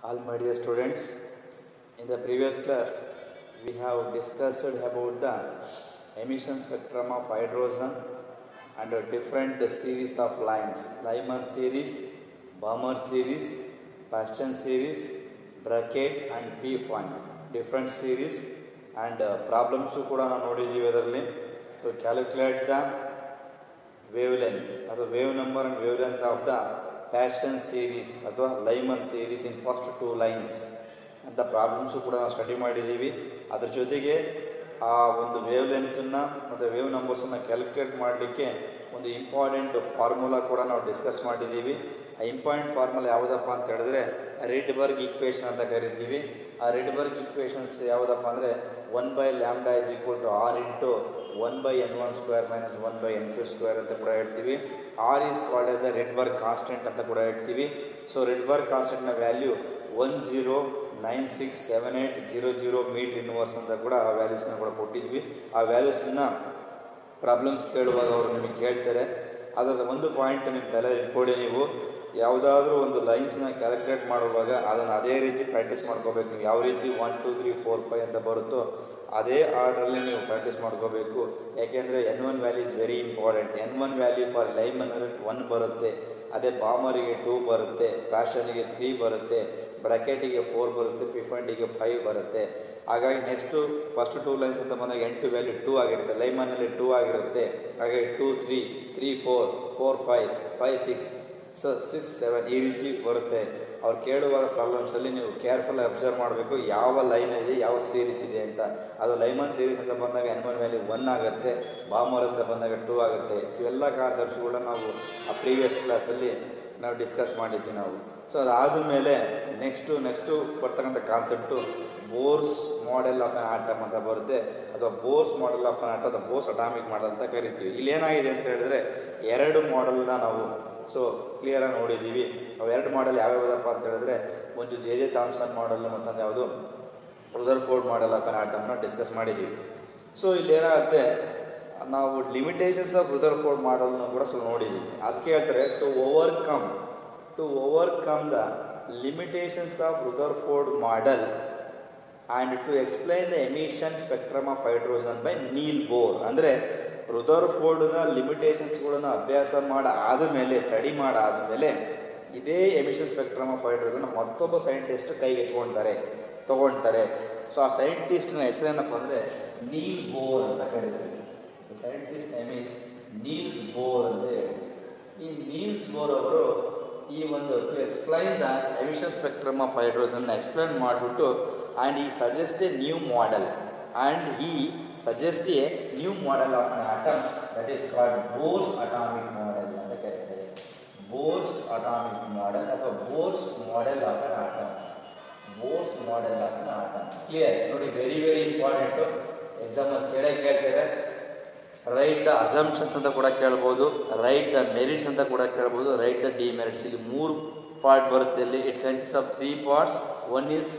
All my dear students, in the previous class we have discussed about the emission spectrum of hydrogen and a different series of lines, Lyman series, Balmer series, Bastian series, bracket and P-point, different series and problems ಕೂಡ ನಾವು ನೋಡಿದ್ದೀವಿ ಅದರಲ್ಲಿ. So calculate the wavelength ಅಥವಾ wave number and wavelength of the Bastian series ಅಥವಾ Lyman series in first two lines ಅಂತ problems ಕೂಡ ನಾವು study ಮಾಡಿದ್ದೀವಿ. ಅದ್ರ ಜೊತೆಗೆ ಆ ಒಂದು ವೇವ್ ಲೆಂತನ್ನು ಮತ್ತು ವೇವ್ ನಂಬರ್ಸನ್ನು ಕ್ಯಾಲ್ಕುಲೇಟ್ ಮಾಡಲಿಕ್ಕೆ ಒಂದು ಇಂಪಾರ್ಟೆಂಟ್ ಫಾರ್ಮುಲಾ ಕೂಡ ನಾವು ಡಿಸ್ಕಸ್ ಮಾಡಿದ್ದೀವಿ. ಆ ಇಂಪಾರ್ಟೆಂಟ್ ಫಾರ್ಮುಲಾ ಯಾವುದಪ್ಪ ಅಂತ ಹೇಳಿದ್ರೆ ರಿಡ್ಬರ್ಗ್ ಈಕ್ವೇಷನ್ ಅಂತ ಕರಿತೀವಿ. ಆ ರಿಡ್ಬರ್ಗ್ ಈಕ್ವೇಷನ್ಸ್ ಯಾವುದಪ್ಪ ಅಂದರೆ 1/λ = r into 1/n1² minus 1/n2² ಅಂತ ಕೂಡ ಹೇಳ್ತೀವಿ. R is called as the Rydberg constant ಅಂತ ಕೂಡ ಹೇಳ್ತೀವಿ. ಸೊ ರಿಡ್ಬರ್ಗ್ ಕಾನ್ಸ್ಟೆಂಟ್ನ ವ್ಯಾಲ್ಯೂ 10967800 ಮೀಟರ್ ಇನ್ವರ್ಸ್ ಅಂತ ಕೂಡ ಆ ವ್ಯಾಲ್ಯೂಸ್ನ ಕೂಡ ಕೊಟ್ಟಿದ್ವಿ. ಆ ವ್ಯಾಲ್ಯೂಸನ್ನ ಪ್ರಾಬ್ಲಮ್ಸ್ ಕೇಳುವಾಗ ಅವರು ನಿಮಗೆ ಕೇಳ್ತಾರೆ. ಅದರ ಒಂದು ಪಾಯಿಂಟ್ ನಿಮ್ಮ ತಲೆ ಇಟ್ಕೊಳ್ಳಿ, ನೀವು ಯಾವುದಾದ್ರೂ ಒಂದು ಲೈನ್ಸ್ನ ಕ್ಯಾಲ್ಕುಲೇಟ್ ಮಾಡುವಾಗ ಅದನ್ನು ಅದೇ ರೀತಿ ಪ್ರಾಕ್ಟೀಸ್ ಮಾಡ್ಕೋಬೇಕು. ನೀವು ಯಾವ ರೀತಿ 1 2 3 4 5 ಅಂತ ಬರುತ್ತೋ ಅದೇ ಆರ್ಡ್ರಲ್ಲಿ ನೀವು ಪ್ರಾಕ್ಟೀಸ್ ಮಾಡ್ಕೋಬೇಕು. ಯಾಕೆಂದರೆ N1 value is very important. N1 value for ಲೈಮನ್ನಲ್ಲಿ 1 ಬರುತ್ತೆ, ಅದೇ ಬಾಮರಿಗೆ 2 ಬರುತ್ತೆ, ಪ್ಯಾಷನಿಗೆ 3 ಬರುತ್ತೆ, ಬ್ರಾಕೆಟಿಗೆ 4 ಬರುತ್ತೆ, ಪಿಫಂಡಿಗೆ 5 ಬರುತ್ತೆ. ಹಾಗಾಗಿ ನೆಕ್ಸ್ಟು ಫಸ್ಟ್ 2 ಲೈನ್ಸ್ ಅಂತ ಬಂದಾಗ N2 ವ್ಯಾಲ್ಯೂ 2 ಆಗಿರುತ್ತೆ, ಲೈಮನ್ನಲ್ಲಿ 2 ಆಗಿರುತ್ತೆ. ಹಾಗಾಗಿ 2 3 3 4 4 5 5 6 ಸೊ 6 7 ಈ ರೀತಿ ಬರುತ್ತೆ. ಅವ್ರು ಕೇಳುವಾಗ ಪ್ರಾಬ್ಲಮ್ಸಲ್ಲಿ ನೀವು ಕೇರ್ಫುಲ್ಲಾಗಿ ಅಬ್ಸರ್ವ್ ಮಾಡಬೇಕು ಯಾವ ಲೈನ್ ಇದೆ, ಯಾವ ಸೀರೀಸ್ ಇದೆ ಅಂತ. ಅದು ಲೈಮನ್ ಸೀರೀಸ್ ಅಂತ ಬಂದಾಗ N1 ವ್ಯಾಲ್ಯೂ 1 ಆಗುತ್ತೆ, ಬಾಮರ್ ಅಂತ ಬಂದಾಗ 2 ಆಗುತ್ತೆ. ಸೊ ಎಲ್ಲ ಕಾನ್ಸೆಪ್ಟ್ಸ್ಗಳನ್ನ ನಾವು ಆ ಪ್ರೀವಿಯಸ್ ಕ್ಲಾಸಲ್ಲಿ ನಾವು ಡಿಸ್ಕಸ್ ಮಾಡಿದ್ವಿ ನಾವು. ಸೊ ಅದಾದ ಮೇಲೆ ನೆಕ್ಸ್ಟು ಬರ್ತಕ್ಕಂಥ concept Bohr's model of on atom ಅಂತ ಬರುತ್ತೆ, ಅಥವಾ Bohr's model of on atom ಅಥವಾ ಬೋರ್ಸ್ ಅಟಾಮಿಕ್ ಮಾಡೆಲ್ ಅಂತ ಕರಿತೀವಿ. ಇಲ್ಲೇನಾಗಿದೆ ಅಂತ ಹೇಳಿದ್ರೆ 2 ಮಾಡೆಲ್ನ ನಾವು ಕ್ಲಿಯರಾಗಿ ನೋಡಿದ್ದೀವಿ. ಅವು 2 ಮಾಡೆಲ್ ಯಾವ್ಯಾವುದಪ್ಪ ಅಂತ ಹೇಳಿದ್ರೆ ಒಂದು ಜೆ ಥಾಮ್ಸನ್ ಮಾಡೆಲ್, ಮತ್ತೊಂದು ಯಾವುದು ರುದರ್ಫೋರ್ಡ್ ಮಾಡೆಲ್ ಆಫ್ ಆನ್ ಆಟಮ್ನ ಡಿಸ್ಕಸ್ ಮಾಡಿದ್ದೀವಿ. ಸೊ ಇಲ್ಲೇನಾಗುತ್ತೆ, ನಾವು ಲಿಮಿಟೇಷನ್ಸ್ ಆಫ್ ರುದರ್ಫೋರ್ಡ್ ಮಾಡೆಲ್ನ ಕೂಡ ಸ್ವಲ್ಪ ನೋಡಿದ್ದೀವಿ. ಅದಕ್ಕೆ ಹೇಳ್ತಾರೆ to overcome the limitations of Rutherford model and to explain the emission spectrum of hydrogen by Niels Bohr. ಅಂದರೆ ರುದರ್ಫೋರ್ಡ್ನ ಲಿಮಿಟೇಷನ್ಸ್ಗಳನ್ನು ಅಭ್ಯಾಸ ಸ್ಟಡಿ ಮಾಡಾದಮೇಲೆ ಇದೇ ಎಮಿಷನ್ ಸ್ಪೆಕ್ಟ್ರಮ್ ಆಫ್ ಹೈಡ್ರೋಜನ್ ಮತ್ತೊಬ್ಬ ಸೈಂಟಿಸ್ಟ್ ಕೈಗೆ ತೊಗೊಳ್ತಾರೆ. ಸೊ ಆ ಸೈಂಟಿಸ್ಟ್ನ ಹೆಸರೇನಪ್ಪ ಅಂದರೆ ನೀಲ್ ಬೋರ್ ಅಂತ ಕರೀತೀವಿ. Scientist name is Niels Bohr ಅಂತ ಹೇಳಿ. ಈ ನೀಲ್ಸ್ ಬೋರ್ ಅವರು ಈ ಒಂದು to explain the emission spectrum of ಹೈಡ್ರೋಜನ್ನ ಎಕ್ಸ್ಪ್ಲೈನ್ ಮಾಡಿಬಿಟ್ಟು ಆ್ಯಂಡ್ ಈ suggest a new model and he suggests a new model of an atom that is called Bohr's atomic model ಅಂತ ಕರೀತಾರೆ. Bohr's atomic model ಅಥವಾ Bohr's model of an atom. Bohr's model of an atom. Clear? ನೋಡಿ, very important. ಎಕ್ಸಾಮಲ್ಲಿ ಕೇಳ್ತಾರೆ. Right the assumptions ಅಂತ ಕೂಡ ಕೇಳ್ಬೋದು, right the merits ಅಂತ ಕೂಡ ಕೇಳ್ಬೋದು, ರೈಟ್ ದ ಡಿಮೆರಿಟ್ಸ್. ಇಲ್ಲಿ 3 ಪಾರ್ಟ್ ಬರುತ್ತೆ. ಇಲ್ಲಿ it consist of 3 parts. One is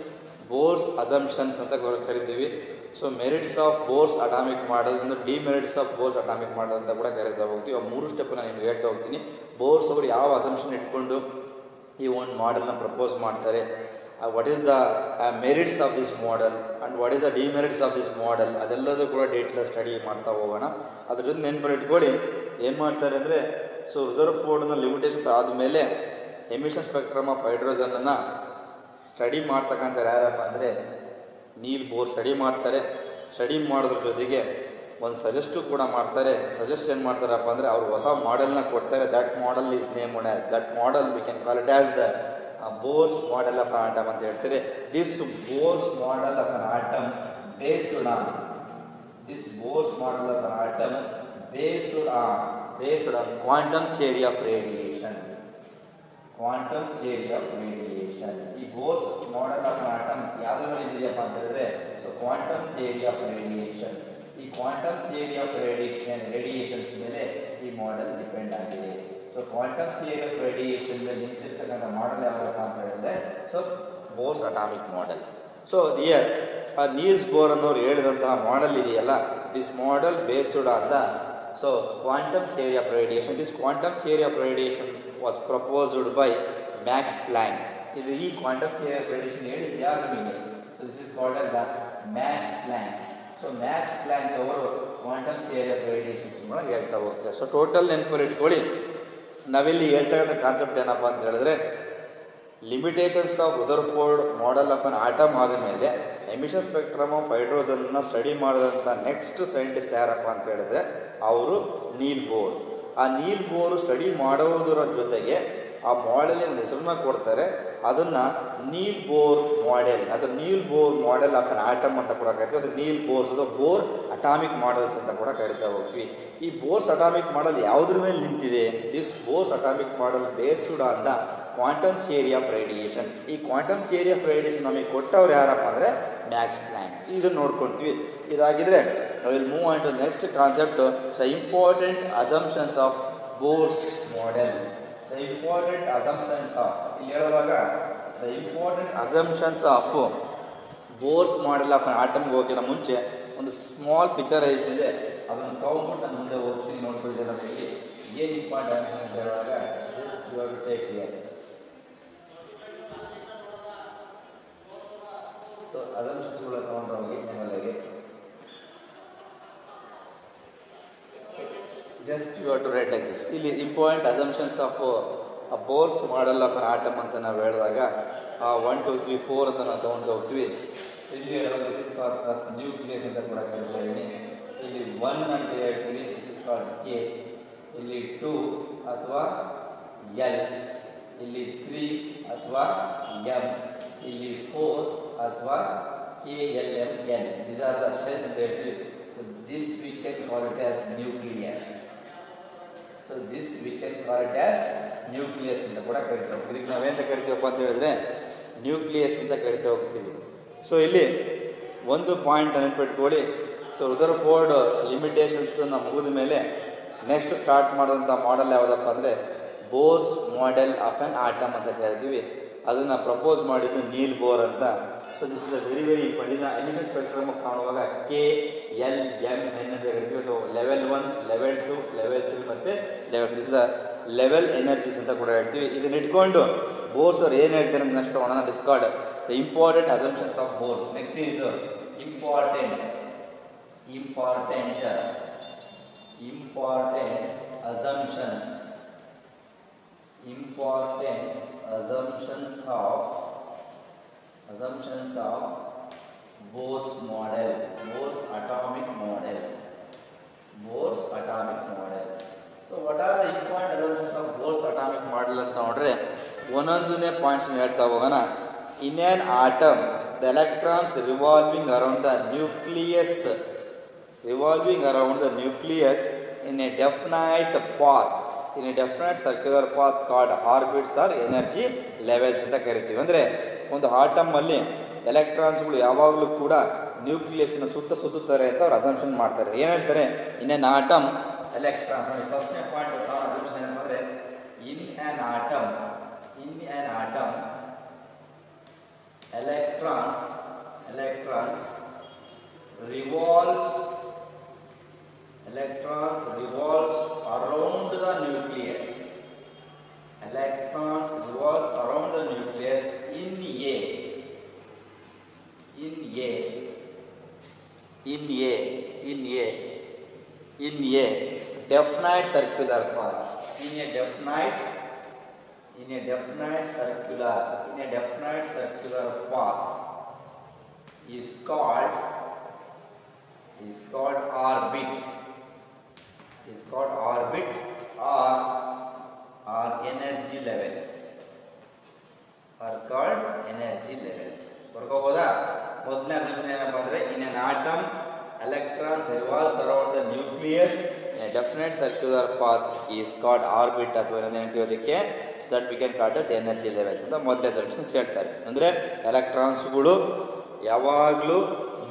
Bohr's assumptions ಅಂತ ಕರಿತೀವಿ. So merits of Bohr's atomic model, ಇನ್ನು demerits of Bohr's atomic model ಅಂತ ಕೂಡ ಕರೀತಾ ಹೋಗ್ತೀವಿ. ಆ 3 ಸ್ಟೆಪ್ ನಾನು ನಿಮ್ಗೆ ಹೇಳ್ತಾ ಹೋಗ್ತೀನಿ. ಬೋರ್ಸ್ ಅವರು ಯಾವ ಅಸಂಪ್ಷನ್ ಇಟ್ಕೊಂಡು ಈ ಒಂದು ಮಾಡೆಲ್ನ ಪ್ರಪೋಸ್ ಮಾಡ್ತಾರೆ, what is the merits of this model and what is the demerits of this model, ಅದೆಲ್ಲದೂ ಕೂಡ ಡೀಟೇಲ್ ಸ್ಟಡಿ ಮಾಡ್ತಾ ಹೋಗೋಣ. ಅದ್ರ ಜೊತೆ ನೆನಪಲ್ಲಿ ಇಟ್ಕೊಳ್ಳಿ ಏನು ಮಾಡ್ತಾರೆ ಅಂದರೆ, ಸೊ ರುದರ್ಫೋರ್ಡ್ನ ಲಿಮಿಟೇಷನ್ಸ್ ಆದಮೇಲೆ ಎಮಿಷನ್ ಸ್ಪೆಕ್ಟ್ರಮ್ ಆಫ್ ಹೈಡ್ರೋಜನನ್ನು ಸ್ಟಡಿ ಮಾಡ್ತಕ್ಕಂಥ ಯಾರಪ್ಪ ಅಂದರೆ ನೀಲ್ ಬೋರ್ ಸ್ಟಡಿ ಮಾಡ್ತಾರೆ. ಸ್ಟಡಿ ಮಾಡೋದ್ರ ಜೊತೆಗೆ ಒಂದು ಸಜೆಸ್ಟು ಕೂಡ ಮಾಡ್ತಾರೆ. ಸಜೆಸ್ಟ್ ಏನು ಮಾಡ್ತಾರಪ್ಪ ಅಂದರೆ ಅವರು ಹೊಸ ಮಾಡೆಲ್ನ ಕೊಡ್ತಾರೆ. That model is named as, that model V can call it as the Bohr's model of on atom ಅಂತ ಹೇಳ್ತಾರೆ. This Bohr's model of on atom based on quantum theory of radiation. ಈ Bohr's model of atom ಯಾವುದರ ಇದೆಯಪ್ಪ ಅಂತ ಹೇಳಿದ್ರೆ, so quantum theory of radiation. ಈ quantum theory of radiations ಮೇಲೆ ಈ ಮಾಡೆಲ್ ಡಿಪೆಂಡ್ ಆಗಿದೆ. So quantum theory of radiation ಮೇಲೆ ನಿಂತಿರ್ತಕ್ಕಂಥ ಮಾಡೆಲ್ ಯಾವಾಗ ಅಂತ ಹೇಳಿದ್ರೆ so Bohr's atomic model. So here Niels bore ಅನ್ನೋರು ಹೇಳಿದಂತಹ ಮಾಡೆಲ್ ಇದೆಯಲ್ಲ, this model based on the quantum theory of radiation. This quantum theory of radiation was proposed by Max Planck. ಇದು ಈ quantum theory of radiation ಹೇಳಿದ್ದು ಯಾರು ನಿಮಗೆ? So this is called as the Max Planck. So Max Planck ಅವರು quantum theory of radiations ಒಳಗೆ ಹೇಳ್ತಾ ಹೋಗ್ತಾರೆ. So total ನೆನಪಲ್ಲಿ ಇಟ್ಕೊಳ್ಳಿ, ನಾವಿಲ್ಲಿ ಹೇಳ್ತಾ ಇರೋ ಕಾನ್ಸೆಪ್ಟ್ ಏನಪ್ಪ ಅಂತ ಹೇಳಿದ್ರೆ, limitations of Rutherford model of an atom ಆದ ಮೇಲೆ ಎಮಿಷನ್ ಸ್ಪೆಕ್ಟ್ರಮ್ ಆಫ್ ಹೈಡ್ರೋಜನ್ನ ಸ್ಟಡಿ ಮಾಡಿದಂಥ ನೆಕ್ಸ್ಟ್ ಸೈಂಟಿಸ್ಟ್ ಯಾರಪ್ಪ ಅಂತ ಹೇಳಿದ್ರೆ ಅವರು ನೀಲ್ ಬೋರ್. ಆ ನೀಲ್ ಬೋರು ಸ್ಟಡಿ ಮಾಡೋದರ ಜೊತೆಗೆ ಆ ಮಾಡೆಲಿನ ಹೆಸರನ್ನ ಕೊಡ್ತಾರೆ, ಅದನ್ನು ನೀಲ್ ಬೋರ್ ಮಾಡೆಲ್, ಅದು Niels Bohr model of an atom ಅಂತ ಕೂಡ ಕರಿತೀವಿ. ಅದು ನೀಲ್ ಬೋರ್ಸ್, ಅದು ಬೋರ್ ಅಟಾಮಿಕ್ ಮಾಡೆಲ್ಸ್ ಅಂತ ಕೂಡ ಕರಿತಾ ಹೋಗ್ತೀವಿ. ಈ ಬೋರ್ಸ್ ಅಟಾಮಿಕ್ ಮಾಡೆಲ್ ಯಾವುದ್ರ ಮೇಲೆ ನಿಂತಿದೆ? This Bohr's atomic model based on the quantum theory of radiation. ಈ ಕ್ವಾಂಟಮ್ ಥಿಯರಿ ಆಫ್ ರೇಡಿಯೇಷನ್ ನಮಗೆ ಕೊಟ್ಟವ್ರು ಯಾರಪ್ಪ ಅಂದರೆ ಮ್ಯಾಕ್ಸ್ ಪ್ಲ್ಯಾಂಕ್. ಇದನ್ನು ನೋಡ್ಕೊಳ್ತೀವಿ. ಇದಾಗಿದ್ರೆ I will move on to next concept, the important assumptions of Bohr's model. The important assumptions of, ಇಲ್ಲಿ ಹೇಳುವಾಗ the important assumptions of Bohr's model of ಆಟಮ್ಗೆ ಹೋಗಿರೋ ಮುಂಚೆ ಒಂದು ಸ್ಮಾಲ್ ಪಿಕ್ಚರೈಸೇಷನ್ ಇದೆ, ಅದನ್ನು ತೊಗೊಂಡ್ಬಿಟ್ಟು ನಾನು ಮುಂದೆ ಹೋಗ್ತೀನಿ. ನೋಡ್ಕೊಳ್ತೇನೆ ನಮಗೆ ಏನು ಇಂಪಾರ್ಟೆಂಟ್ ಅಂತ ಹೇಳುವಾಗ just you have to take here. So ಅಸಂಪ್ಷನ್ಸ್ಗಳ ತೊಗೊಂಡು ಹೋಗಿ ನಿಮ್ಮಲ್ಲಿಗೆ just you have to write like this. ಇಲ್ಲಿ important assumptions of a Bohr's model of an atom ಅಂತ ನಾವು ಹೇಳಿದಾಗ 1 2 3 4 ಅಂತ ನಾವು ತೊಗೊಂಡು ಹೋಗ್ತೀವಿ. ಇಲ್ಲಿ ದಿಸ್ ಇಸ್ ಕಾಲ್ಡ್ ನ್ಯೂಕ್ಲಿಯಸ್ ಅಂತ ಕೂಡ ಕರೀತೀವಿ. ಇಲ್ಲಿ 1 ಅಂತ ಹೇಳ್ತೀವಿ, ದಿಸ್ ಇಸ್ ಕಾಲ್ಡ್ ಕೆ. ಇಲ್ಲಿ 2 ಅಥವಾ ಎಲ್, ಇಲ್ಲಿ 3 ಅಥವಾ ಎಮ್, ಇಲ್ಲಿ 4 ಅಥವಾ KLMN. These are the shells ಅಂತ ಹೇಳ್ತೀವಿ. So this we can call it as nucleus. So this we can call it as nucleus ಅಂತ ಕೂಡ ಕರಿತೀವಿ. ಇದಕ್ಕೆ ನಾವೇಂತ ಕರಿತೀವಪ್ಪ ಅಂತ ಹೇಳಿದ್ರೆ ನ್ಯೂಕ್ಲಿಯಸ್ ಅಂತ ಕರಿತಾ ಹೋಗ್ತೀವಿ. ಸೊ ಇಲ್ಲಿ ಒಂದು ಪಾಯಿಂಟ್ ನೆನಪಿಟ್ಕೊಳ್ಳಿ. ಸೊ ರುದರ್ಫೋರ್ಡ್ ಲಿಮಿಟೇಷನ್ಸನ್ನು ಮುಗಿದ ಮೇಲೆ ನೆಕ್ಸ್ಟ್ ಸ್ಟಾರ್ಟ್ ಮಾಡಿದಂಥ ಮಾಡೆಲ್ ಯಾವುದಪ್ಪ ಅಂದರೆ Bohr's model of on atom ಅಂತ ಕರಿತೀವಿ. ಅದನ್ನು ಪ್ರಪೋಸ್ ಮಾಡಿದ್ದು ನೀಲ್ ಬೋರ್ ಅಂತ. So this is a very very important. ಇದನ್ನ ಎಮಿಷನ್ ಸ್ಪೆಕ್ಟ್ರಮ್ ಆಫ್ ಕಾಣುವಾಗ KLMN ಅಂತ ಕರಿತೀವಿ. ಅಥವಾ ಲೆವೆಲ್ 1, ಲೆವೆಲ್ 2, ಲೆವೆಲ್ 3 ಮತ್ತು level, this the level energies ಅಂತ ಕೂಡ ಹೇಳ್ತೀವಿ. ಇದನ್ನ ಇಟ್ಕೊಂಡು ಬೋರ್ಸ್ ಅವ್ರು ಏನು ಹೇಳ್ತಾರೆ ಅಂತ ನೆಕ್ಸ್ಟ್ ನೋಡೋಣ. This called the important assumptions of Bohr's. Next is important assumptions of Bohr's model, Bohr's atomic model. So what are the important assumptions of Bohr's atomic model ಅಂತ ನೋಡ್ರೆ ಒಂದೊಂದನೇ ಪಾಯಿಂಟ್ಸ್ ಹೇಳ್ತಾ ಹೋಗೋಣ. In an atom, the electrons revolving around the nucleus in a definite circular path called orbits or energy levels ಅಂತ ಕರಿತೀವಿ. ಅಂದರೆ ಒಂದು ಆಟಮಲ್ಲಿ ಎಲೆಕ್ಟ್ರಾನ್ಸ್ಗಳು ಯಾವಾಗಲೂ ಕೂಡ ನ್ಯೂಕ್ಲಿಯಸ್ನ ಸುತ್ತುತ್ತಾರೆ ಅಂತ ಅವ್ರು ಅಸಂಪ್ಷನ್ ಮಾಡ್ತಾರೆ. ಏನು ಹೇಳ್ತಾರೆ? ಇನ್ ಎನ್ ಆಟಮ್ ಎಲೆಕ್ಟ್ರಾನ್ಸ್, ಫಸ್ಟ್ನೇ ಪಾಯಿಂಟ್ ಅಸಂಪ್ಷನ್ ಏನಂದರೆ in an atom electrons revolves around the nucleus. Electrons revolves around the nucleus in a definite circular path. In a definite circular path is called orbit. Or energy levels. ಬರ್ಕೋಬೋದಾ? ಮೊದಲನೇ assumption ಏನಪ್ಪ ಅಂದರೆ in an atom electrons revolves around the nucleus in a definite circular path is called orbit ಅಥವಾ ಏನು ಹೇಳ್ತೀವಿ ಅದಕ್ಕೆ, so that we can call as energy levels ಅಂತ ಮೊದಲನೇ ಅಸಂಪ್ಷನ್ಸ್ ಹೇಳ್ತಾರೆ. ಅಂದರೆ ಎಲೆಕ್ಟ್ರಾನ್ಸ್ಗಳು ಯಾವಾಗಲೂ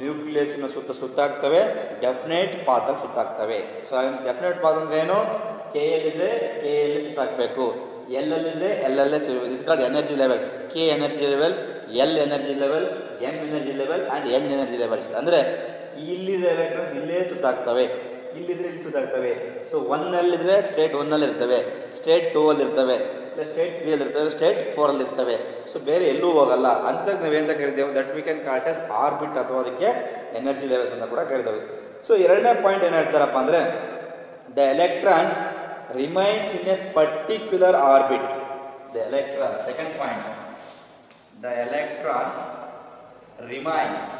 ನ್ಯೂಕ್ಲಿಯಸ್ನ ಸುತ್ತಾಗ್ತವೆ, ಡೆಫಿನೆಟ್ ಪಾತಲ್ಲಿ ಸುತ್ತಾಗ್ತವೆ. ಸೊ ಡೆಫಿನೆಟ್ ಪಾತ್ ಅಂದರೆ ಏನು? KL ಇದ್ದರೆ KL ಸುತ್ತಾಕಬೇಕು, ಎಲ್ಲಲ್ಲಿದ್ದರೆ ಎಲ್ಲಲ್ಲೇ ಸುತ್ತಬೇಕು. This called energy levels. K energy level, L energy level, M energy level and N energy levels. ಅಂದರೆ ಇಲ್ಲಿದ್ದ ಎಲೆಕ್ಟ್ರಾನ್ಸ್ ಇಲ್ಲೇ ಸುತ್ತಾಗ್ತವೆ, ಇಲ್ಲಿದ್ರೆ ಇಲ್ಲಿ ಸುತ್ತಾಗ್ತವೆ. ಸೊ 1 ಸ್ಟೇಟ್ 1 ಇರ್ತವೆ, ಸ್ಟೇಟ್ 2 ಇರ್ತವೆ, ಸ್ಟೇಟ್ 3 ಅಲ್ಲಿ ಇರ್ತವೆ, ಸ್ಟೇಟ್ 4 ಅಲ್ಲಿ ಇರ್ತವೆ. ಸೊ ಬೇರೆ ಎಲ್ಲೂ ಹೋಗಲ್ಲ ಅಂತ ನಾವೇಂತ ಕರಿತೇವೆ, that we can ಕಾಲ್ಟ್ as orbit ಅಥವಾ ಅದಕ್ಕೆ ಎನರ್ಜಿ ಲೆವೆಲ್ಸ್ ಅಂತ ಕೂಡ ಕರಿತೇವೆ. ಸೊ ಎರಡನೇ ಪಾಯಿಂಟ್ ಏನು ಹೇಳ್ತಾರಪ್ಪ ಅಂದರೆ, the electrons remains in a particular orbit. The electrons, second point, the electrons remains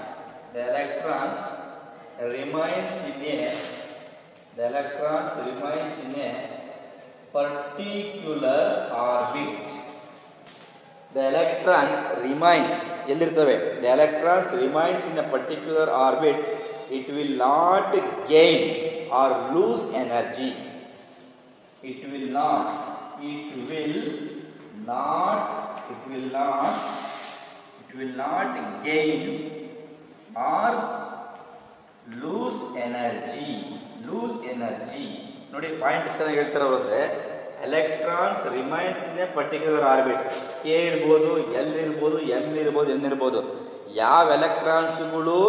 in a particular orbit. The electrons remains ಎಲ್ಲಿರ್ತವೆ, the electrons remains in a particular orbit. It will not gain or lose energy. It will not gain or lose energy. ನೋಡಿ point ಚೆನ್ನಾಗಿ ಹೇಳ್ತಾರೆ ಅವರು. ಅಂದರೆ electrons remains in a particular orbit. K ಇರ್ಬೋದು, L ಇರ್ಬೋದು, M ಇರ್ಬೋದು, N ಇರ್ಬೋದು. ಯಾವ ಎಲೆಕ್ಟ್ರಾನ್ಸ್ಗಳು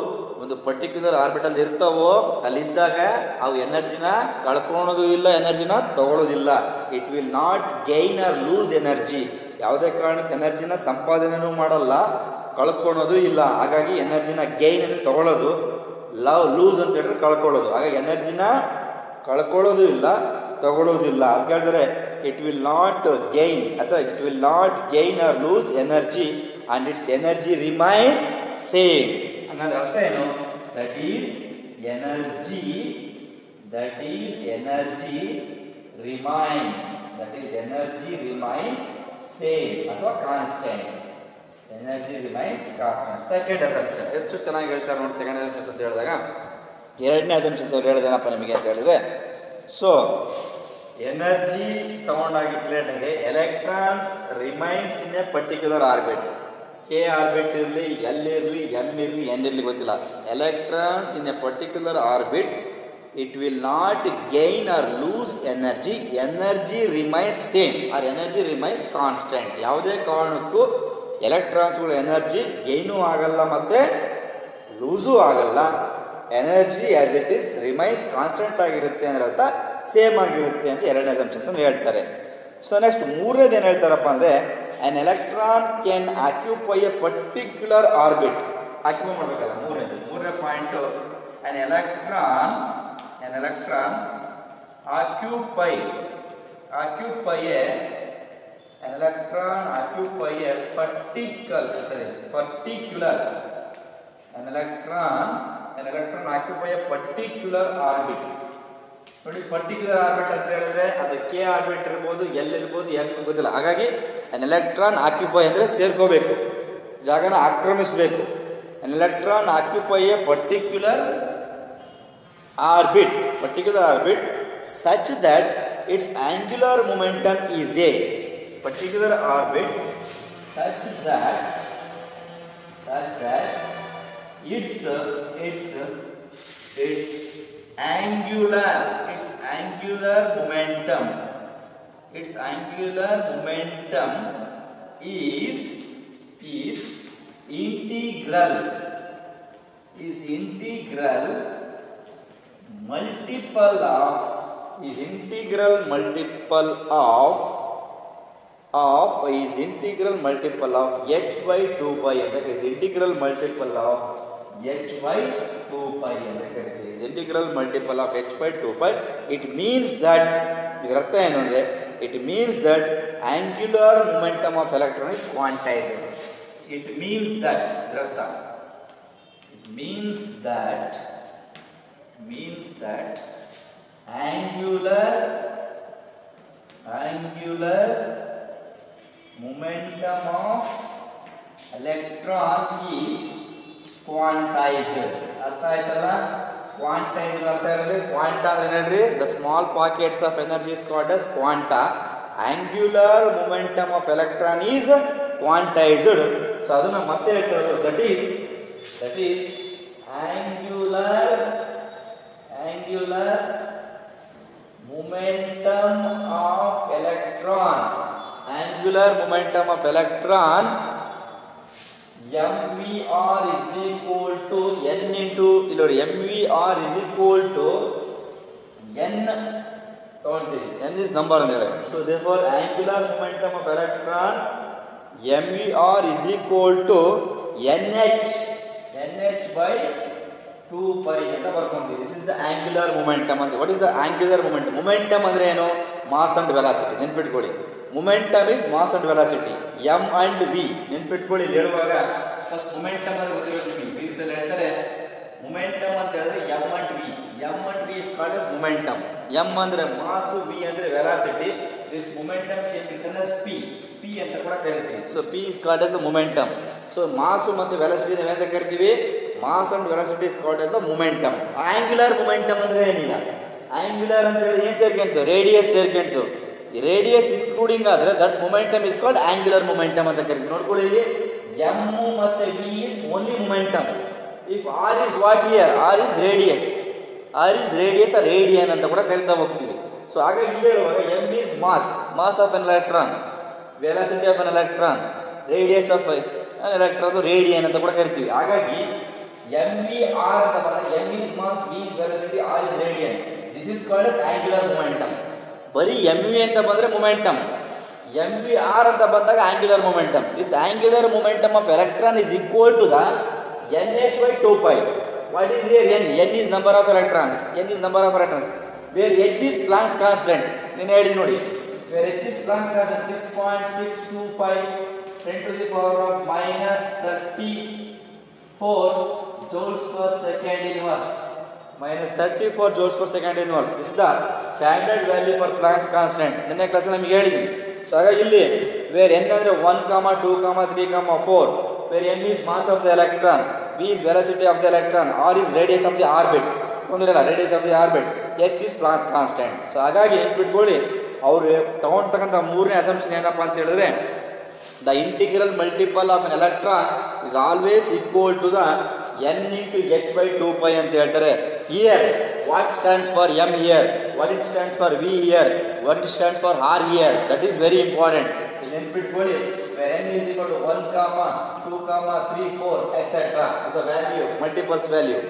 ಒಂದು ಪರ್ಟಿಕ್ಯುಲರ್ ಆರ್ಬಿಟಲ್ಲಿ ಇರ್ತಾವೋ ಅಲ್ಲಿದ್ದಾಗ ಅವು ಎನರ್ಜಿನ ಕಳ್ಕೊಳೋದು ಇಲ್ಲ, ಎನರ್ಜಿನ ತಗೊಳ್ಳೋದಿಲ್ಲ. It will not gain or lose energy. ಯಾವುದೇ ಕಾರಣಕ್ಕೆ ಎನರ್ಜಿನ ಸಂಪಾದನೆಯೂ ಮಾಡಲ್ಲ, ಕಳ್ಕೊಳೋದು ಇಲ್ಲ. ಹಾಗಾಗಿ ಎನರ್ಜಿನ ಗೈನ್ ಅಂದರೆ ತಗೊಳ್ಳೋದು, ಲೂಸ್ ಅಂತ ಹೇಳಿದ್ರೆ ಕಳ್ಕೊಳ್ಳೋದು. ಹಾಗಾಗಿ ಎನರ್ಜಿನ ಕಳ್ಕೊಳ್ಳೋದು ಇಲ್ಲ, ತಗೊಳ್ಳೋದಿಲ್ಲ. ಅದಕ್ಕೆ ಹೇಳಿದ್ರೆ ಇಟ್ ವಿಲ್ ನಾಟ್ ಗೈನ್ ಅಥವಾ it will not gain or lose energy and its energy remains same. ಹಂಗಂದ್ರೆ ಅರ್ಥ ಏನು? That is energy remains same ಅಥವಾ constant. Energy remains constant. Second assumption ಎಷ್ಟು ಚೆನ್ನಾಗಿ ಹೇಳ್ತಾರೆ ನೋಡಿ. ಸೆಕೆಂಡ್ ಅಸಂಪ್ಷನ್ಸ್ ಅಂತ ಹೇಳಿದಾಗ, ಎರಡನೇ ಅಸಂಪ್ಷನ್ಸ್ ಅವ್ರು ಹೇಳಿದೇನಪ್ಪ ನಿಮಗೆ ಅಂತ ಹೇಳಿದ್ರೆ, ಸೊ ಎನರ್ಜಿ ತಗೊಂಡಾಗಿ ಕ್ಲಿಯರ್ಟಾಗಿ electrons remains in a particular orbit. K orbit ಇರಲಿ, ಎಲ್ ಇರಲಿ, ಎಮ್ ಇರಲಿ, ಎನ್ ಇರಲಿ ಗೊತ್ತಿಲ್ಲ. Electrons in a particular orbit, it will not gain or lose energy. Energy remains same or energy remains constant. ಯಾವುದೇ ಕಾರಣಕ್ಕೂ ಎಲೆಕ್ಟ್ರಾನ್ಸ್ಗಳು ಎನರ್ಜಿ ಗೈನೂ ಆಗಲ್ಲ ಮತ್ತು ಲೂಸೂ ಆಗಲ್ಲ. Energy as it is remains constant ಆಗಿರುತ್ತೆ ಅಂದರೆ ಅರ್ಥ ಸೇಮ್ ಆಗಿರುತ್ತೆ ಅಂತ ಎರಡನೇ ಅಸಂಪ್ಷನ್ಸ್ ಹೇಳ್ತಾರೆ. ಸೊ ನೆಕ್ಸ್ಟ್ ಮೂರನೇದು ಏನು ಹೇಳ್ತಾರಪ್ಪ ಅಂದರೆ, an electron can occupy a particular orbit. Occupy ಮಾಡಬೇಕಲ್ಲ ಮೂರನೇ point. An electron occupy a particular orbit. ನೋಡಿ, ಪರ್ಟಿಕ್ಯುಲರ್ ಆರ್ಬಿಟ್ ಅಂತ ಹೇಳಿದ್ರೆ ಅದು ಕೆ ಆರ್ಬಿಟ್ ಇರ್ಬೋದು, ಎಲ್ ಇರ್ಬೋದು, ಎಮ್ ಗೊತ್ತಿಲ್ಲ. ಹಾಗಾಗಿ ಅನ್ ಎಲೆಕ್ಟ್ರಾನ್ ಆಕ್ಯುಪೈ ಅಂದರೆ ಸೇರ್ಕೋಬೇಕು, ಜಾಗನ ಆಕ್ರಮಿಸಬೇಕು. An electron occupy a particular orbit such that its angular momentum is a particular orbit such that its angular momentum is integral multiple of h by 2 pi ಅಂತ is integral multiple of h by 2 pi ಅಂತ ಕರೀತೀವಿ. is integral multiple of h by 2 pi. it means that ಇದರ ಅರ್ಥ ಏನು ಅಂದರೆ, it means that angular momentum of electron is quantized. it means that ಇದರ ಅರ್ಥ means that angular momentum of electron is quantized. ಅರ್ಥ ಆಯ್ತಲ್ಲ? ಕ್ವಾಂಟೈಸ್ಡ್ ಅರ್ಥ ಹೇಳಿದ್ರೆ ಕ್ವಾಂಟ ಅಂದ್ರೆ ಹೇಳ್ರಿ, the small pockets of energy is called as quanta. Angular momentum of electron is quantized. So ಅದನ್ನ ಮತ್ತೆ ಹೇಳ್ತಾರೆ, that is angular momentum of electron. Angular momentum of electron MVR is equal to N into mVR is equal to N ತಗೊಳ್ತೀವಿ. n is number ಅಂತ ಹೇಳಿ. So therefore angular momentum of electron MER is equal to NH by 2 pi ಅಂತ ಬರ್ಕೊಂತೀವಿ. This is the angular momentum ಅಂತ. What is the angular momentum? Momentum ಅಂದರೆ ಏನು? Mass and velocity. ನೆನ್ಪಿಟ್ಕೊಳ್ಳಿ, momentum is mass and velocity. M and V ನೆನ್ಪಿಟ್ಕೊಳ್ಳಿ. ಹೇಳುವಾಗ first momentum ಅಂದರೆ ಗೊತ್ತಿರಬೇಕು ನಿಮಗೆ. ಫಿಸಿಕ್ಸಲ್ಲಿ ಹೇಳ್ತಾರೆ ಮೊಮೆಂಟಮ್ ಅಂತ ಹೇಳಿದ್ರೆ M and V. M and V is called as momentum. M ಅಂದರೆ ಮಾಸು, ವಿ ಅಂದರೆ velocity. This momentum can be written as P. P ಅಂತ ಕೂಡ ಕರಿತೀವಿ. So P is called as the momentum. So mass ಮತ್ತು velocity ಅಂತ ಕರಿತೀವಿ. Mass and velocity is called as the momentum. Angular momentum ಅಂದರೆ ಏನಿಲ್ಲ. Angular ಅಂತ ಹೇಳಿದ್ರೆ ಏನು ಸೇರ್ಕೊಂತು? ರೇಡಿಯಸ್ ಸೇರ್ಕೊಂತು. ರೇಡಿಯಸ್ ಇನ್ಕ್ಲೂಡಿಂಗ್ ಆದರೆ that momentum is called angular momentum ಅಂತ ಕರಿತೀವಿ. ನೋಡ್ಕೊಳ್ಳಿ, ಇಲ್ಲಿ ಎಮ್ ಮತ್ತು V is only momentum. If R is what here? R is radius. R is radius radian ಅಂತ ಕೂಡ ಕರಿತಾ ಹೋಗ್ತೀವಿ. ಸೊ ಹಾಗಾಗಿ ಇಲ್ಲಿ ಹೇಳುವಾಗ M is mass, mass of an electron, velocity of an electron, radius of an electron radian ಅಂತ ಕೂಡ ಕರಿತೀವಿ. ಹಾಗಾಗಿ ಎಮ್ ವಿ ಆರ್ ಅಂತ ಬಂದಾಗ M is mass, V is velocity, R is radian. This is called as angular momentum. ಬರೀ M V ಅಂತ ಬಂದರೆ momentum, M V R ಅಂತ ಬಂದಾಗ angular momentum. This angular momentum of electron is equal to the NH by 2 pi. What is here? N is number of electrons. N is number of electrons. Where H is Planck's constant. ನೀನು ಹೇಳಿದ್ ನೋಡಿ. Where H is Planck's constant 6.625 10 to the power of minus 34 joules per second inverse. Minus 34 joules per second inverse. This is the standard value for Planck's constant. ನಿನ್ನೆ ಕ್ಲಾಸಲ್ಲಿ ನಮಗೆ ಹೇಳಿದ್ವಿ. So ಹಾಗಾಗಿ ಇಲ್ಲಿ where n ಅಂದರೆ 1, 2, 3, 4. Where m is mass of the electron, v is velocity of the electron, r is radius of the orbit. ಒಂದಿರಲ್ಲ, radius of the orbit, h is Planck's constant. So ಹಾಗಾಗಿ ನೆನ್ಪಿಟ್ಕೊಳ್ಳಿ, ಅವರು ತಗೊಂಡ್ತಕ್ಕಂಥ ಮೂರನೇ assumption ಏನಪ್ಪ ಅಂತ ಹೇಳಿದ್ರೆ the integral multiple of an electron is always equal to the n into h by 2 pi ಅಂತ ಹೇಳ್ತಾರೆ. Here what stands for m here, what it stands for v here, what it stands for r here. That is very important. ನೆನ್ಪಿಟ್ಕೊಳ್ಳಿ, n is equal to 1, 2, 3, 4, etc. is the value,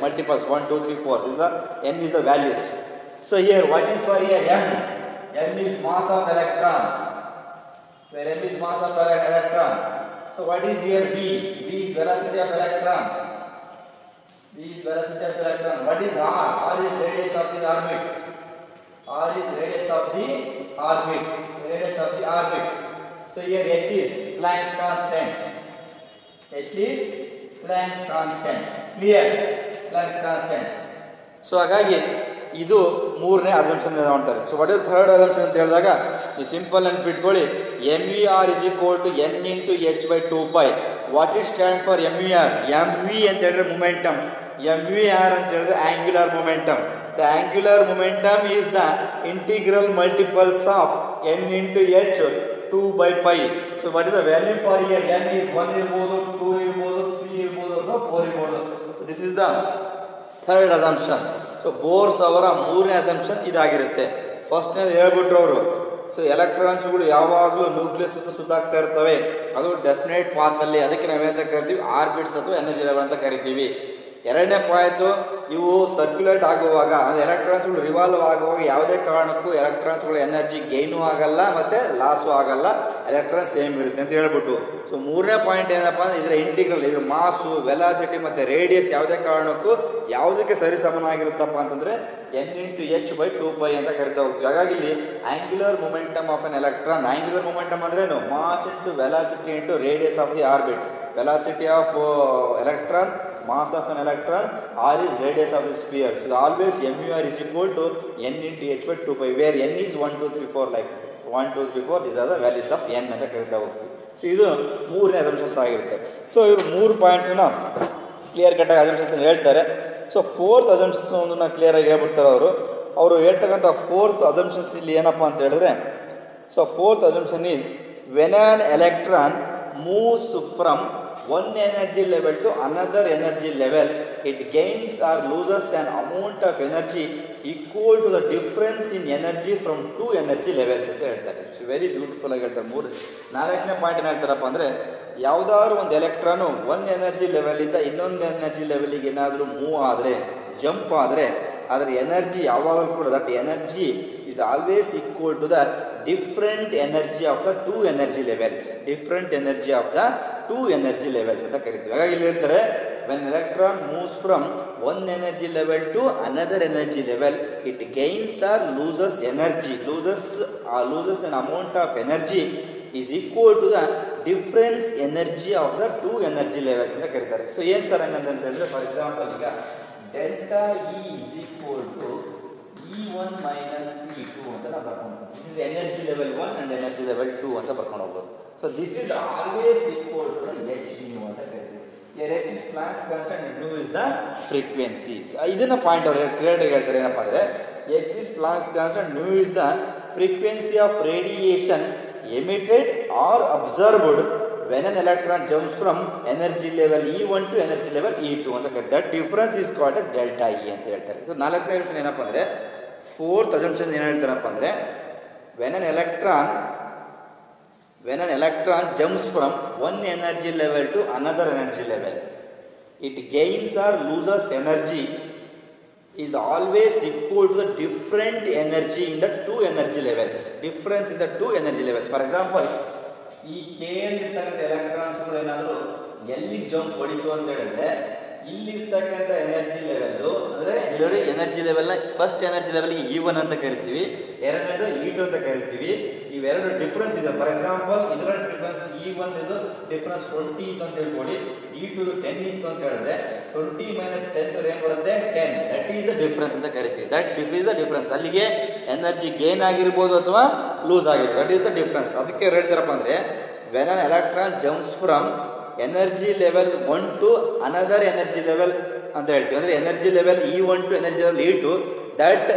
multiples 1, 2, 3, 4. This is the n is the values. So here what is for here? m is mass of electron. Where m is mass of electron. So what is here? v is velocity of electron. v is velocity of electron. What is r? r is radius of the orbit. r is radius of the orbit. Radius of the orbit. So here h is Planck's constant. h is Planck's constant. Clear? Planck's constant. So ಹಾಗಾಗಿ ಇದು ಮೂರನೇ assumption ಅಂತಾರೆ. So what is third assumption ಅಂತ ಹೇಳಿದಾಗ ನೀವು simple ನೆನ್ಪಿಟ್ಕೊಳ್ಳಿ, M V R is equal to N into H by 2 pi. What is stand for M V R? M V ಅಂತ ಹೇಳಿದ್ರೆ ಮೊಮೆಂಟಮ್, ಎಮ್ ವಿ ಆರ್ ಅಂತ ಹೇಳಿದ್ರೆ angular momentum. The angular momentum is the integral multiples of N into H 2 by pi. So what is the value for here? n is 1 ಇರ್ಬೋದು, 2 ಇರ್ಬೋದು, 3 ಇರ್ಬೋದು, ಅಥವಾ 4 ಇರ್ಬೋದು. So this is the third assumption. So Bohr's ಅವರ ಮೂರನೇ assumption ಇದಾಗಿರುತ್ತೆ. ಫಸ್ಟ್ನೇದು ಹೇಳ್ಬಿಟ್ರು ಅವರು. So ಎಲೆಕ್ಟ್ರಾನ್ಸ್ಗಳು ಯಾವಾಗಲೂ ನ್ಯೂಕ್ಲಿಯಸ್ ಸುತ್ತಾಗ್ತಾ ಇರ್ತವೆ, ಅದು ಡೆಫಿನೆಟ್ ಪಾತಲ್ಲಿ. ಅದಕ್ಕೆ ನಾವೇನಂತ ಕರಿತೀವಿ? ಆರ್ಬಿಟ್ಸ್ ಅಥವಾ ಎನರ್ಜಿ ಲೆವೆಲ್ ಅಂತ ಕರಿತೀವಿ. ಎರಡನೇ ಪಾಯಿಂಟು, ಇವು ಸರ್ಕ್ಯುಲೇಟ್ ಆಗುವಾಗ ಅಂದರೆ ಎಲೆಕ್ಟ್ರಾನ್ಸ್ಗಳು ರಿವಾಲ್ವ್ ಆಗುವಾಗ ಯಾವುದೇ ಕಾರಣಕ್ಕೂ ಎಲೆಕ್ಟ್ರಾನ್ಸ್ಗಳ ಎನರ್ಜಿ ಗೈನು ಆಗಲ್ಲ ಮತ್ತು ಲಾಸು ಆಗಲ್ಲ, ಎಲೆಕ್ಟ್ರಾನ್ ಸೇಮ್ ಇರುತ್ತೆ ಅಂತ ಹೇಳ್ಬಿಟ್ಟು. ಸೊ ಮೂರನೇ ಪಾಯಿಂಟ್ ಏನಪ್ಪ ಅಂದರೆ ಇದರ ಇಂಟಿಗ್ರಲ್, ಇದ್ರ ಮಾಸು, ವೆಲಾಸಿಟಿ ಮತ್ತು ರೇಡಿಯಸ್ ಯಾವುದೇ ಕಾರಣಕ್ಕೂ ಯಾವುದಕ್ಕೆ ಸರಿಸಮನಾಗಿರುತ್ತಪ್ಪ ಅಂತಂದರೆ n into H by 2 pi ಅಂತ ಕರಿತಾ ಹೋಗ್ತೀವಿ. ಹಾಗಾಗಿ ಇಲ್ಲಿ angular momentum of an electron, angular momentum ಅಂದ್ರೇನು? Mass into velocity into radius of the orbit. Velocity of electron, mass of an electron, r is radius of the sphere. So always MUR is equal to n into h by 2 pi, where n is 1, 2, 3, 4, like 1, 2, 3, 4. These are the values of n ಅಂತ ಕರಿತಾ ಹೋಗ್ತೀವಿ. So ಇದು ಮೂರನೇ assumptions ಆಗಿರುತ್ತೆ. So ಇವರು 3 ಪಾಯಿಂಟ್ಸನ್ನ clear ಕಟ್ಟಾಗಿ assumptions ಹೇಳ್ತಾರೆ. So fourth assumptions ಒಂದನ್ನು ಕ್ಲಿಯರಾಗಿ ಹೇಳ್ಬಿಡ್ತಾರೆ ಅವರು ಹೇಳ್ತಕ್ಕಂಥ ಫೋರ್ತ್ ಅಸಂಪ್ಷನ್ಸ್ ಇಲ್ಲಿ ಏನಪ್ಪ ಅಂತ ಹೇಳಿದ್ರೆ, so fourth assumption is when on electron moves from one energy level to another energy level, it gains or loses an amount of energy equal to the difference in energy from two energy levels ಅಂತ ಹೇಳ್ತಾರೆ. It's very beautiful ಆಗಿ ಹೇಳ್ತಾರೆ. ನಾಲ್ಕನೇ point ಏನು ಹೇಳ್ತಾರಪ್ಪ ಅಂದರೆ, ಯಾವುದಾದ್ರು ಒಂದು ಎಲೆಕ್ಟ್ರಾನು ಒಂದು ಎನರ್ಜಿ ಲೆವೆಲಿಂದ ಇನ್ನೊಂದು ಎನರ್ಜಿ ಲೆವೆಲಿಗೆ ಏನಾದರೂ ಮೂವ್ ಆದರೆ, ಜಂಪ್ ಆದರೆ, ಅದರ ಎನರ್ಜಿ ಯಾವಾಗಲೂ ಕೂಡ that energy is always equal to the different energy of the two energy levels. Different energy of the two energy levels ಅಂತ ಕರಿತೀವಿ. ಹಾಗಾಗಿ ಇಲ್ಲಿ ಹೇಳ್ತಾರೆ when an electron moves from one energy level to another energy level, it gains or loses energy, loses an amount of energy is equal to the difference energy of the two energy levels ಅಂತ ಕರೀತಾರೆ. So ಏನು sir ಹಂಗಂತ ಹೇಳಿದ್ರೆ, for example ಈಗ delta E is equal to E1 minus E2 ಅಂತ ನಾವು ಬರ್ಕೊಂಡು ಹೋಗ್ತೀವಿ. This is energy level 1 and energy level 2 ಅಂತ ಬರ್ಕೊಂಡು ಹೋಗ್ಬೋದು. So this is always equal to H nu ಅಂತ ಕರಿತೀವಿ. H is Planck's constant and nu is the frequency. So ಇದನ್ನ ಪಾಯಿಂಟ್ ಅವರು ಕ್ಲಿಯರ್ ಹೇಳ್ತಾರೆ ಏನಪ್ಪ ಅಂದರೆ, H is Planck's constant, nu is the frequency of radiation emitted or observed when an electron jumps from energy level E1 to energy level E2 ಅಂತ ಕರೀತಾರೆ. That difference is called as delta E ಅಂತ ಹೇಳ್ತಾರೆ. So ನಾಲ್ಕನೇ ವಿಷಯ ಏನಪ್ಪ ಅಂದರೆ, fourth assumption ಏನು ಹೇಳ್ತಾರಪ್ಪ ಅಂದರೆ, when an electron jumps from one energy level to another energy level, it gains or loses energy is always equal to the different energy in the two energy levels. Difference in the two energy levels. For example, ಈ K ಎಲ್ಲಿರ್ತಕ್ಕಂಥ ಎಲೆಕ್ಟ್ರಾನ್ಸ್ಗಳು ಏನಾದರೂ ಎಲ್ಲಿ jump ಹೊಡಿತು ಅಂತ ಹೇಳಿದ್ರೆ, ಇಲ್ಲಿರ್ತಕ್ಕಂಥ energy level ಅಂದರೆ ಇಲ್ಲಿ energy ಲೆವೆಲ್ನ first energy ಲೆವೆಲ್ಗೆ E1 ಅಂತ ಕರಿತೀವಿ, ಎರಡನೇದು E2 ಅಂತ ಕರಿತೀವಿ. ಇವೆರಡು ಡಿಫ್ರೆನ್ಸ್ ಇದೆ. ಫಾರ್ ಎಕ್ಸಾಂಪಲ್ ಇದರ ಡಿಫ್ರೆನ್ಸ್ E1 ಇದು ಡಿಫ್ರೆನ್ಸ್ 20 ಇತ್ತು ಅಂತ ಹೇಳ್ಕೊಳ್ಳಿ, E2 10 ಇತ್ತು ಅಂತ ಹೇಳಿದ್ರೆ 20 ಮೈನಸ್ 10 ಏನು ಬರುತ್ತೆ 10. ದಟ್ ಈಸ್ ದ ಡಿಫ್ರೆನ್ಸ್ ಅಂತ ಕರಿತೀವಿ. That is the difference. ಅಲ್ಲಿಗೆ ಎನರ್ಜಿ ಗೇನ್ ಆಗಿರ್ಬೋದು ಅಥವಾ ಲೂಸ್ ಆಗಿರ್ಬೋದು. That is the difference. ಅದಕ್ಕೆ ಹೇಳ್ತಾರಪ್ಪ ಅಂದರೆ, when an electron jumps from energy level 1 to another energy level ಅಂತ ಹೇಳ್ತೀವಿ. ಅಂದರೆ energy level E1 to energy level E2, that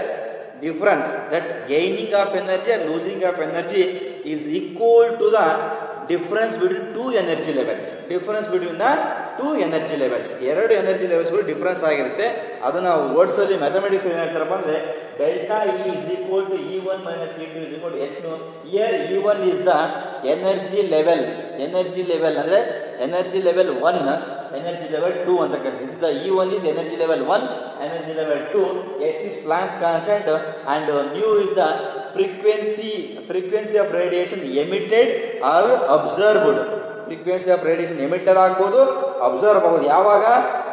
difference, that gaining of energy and losing of energy is equal to the difference between two energy levels. Difference between the two energy levels. ಎರಡು energy ಲೆವೆಲ್ಸ್ಗಳು difference ಆಗಿರುತ್ತೆ. ಅದನ್ನು ವರ್ಡ್ಸಲ್ಲಿ mathematics ಏನು ಹೇಳ್ತಾರಪ್ಪ ಅಂದರೆ, delta E is equal to E1 minus E2 is equal to H nu. Here E1 is the energy level. Energy level ಅಂದರೆ energy level 1, energy level 2 ಅಂತ ಕರಿತೀವಿ. This is the E1 is energy level 1, energy level 2. H is Planck's constant and nu is the frequency of radiation emitted or observed. Frequency of radiation emitted ಆಗ್ಬೋದು, observe ಆಗ್ಬೋದು. ಯಾವಾಗ?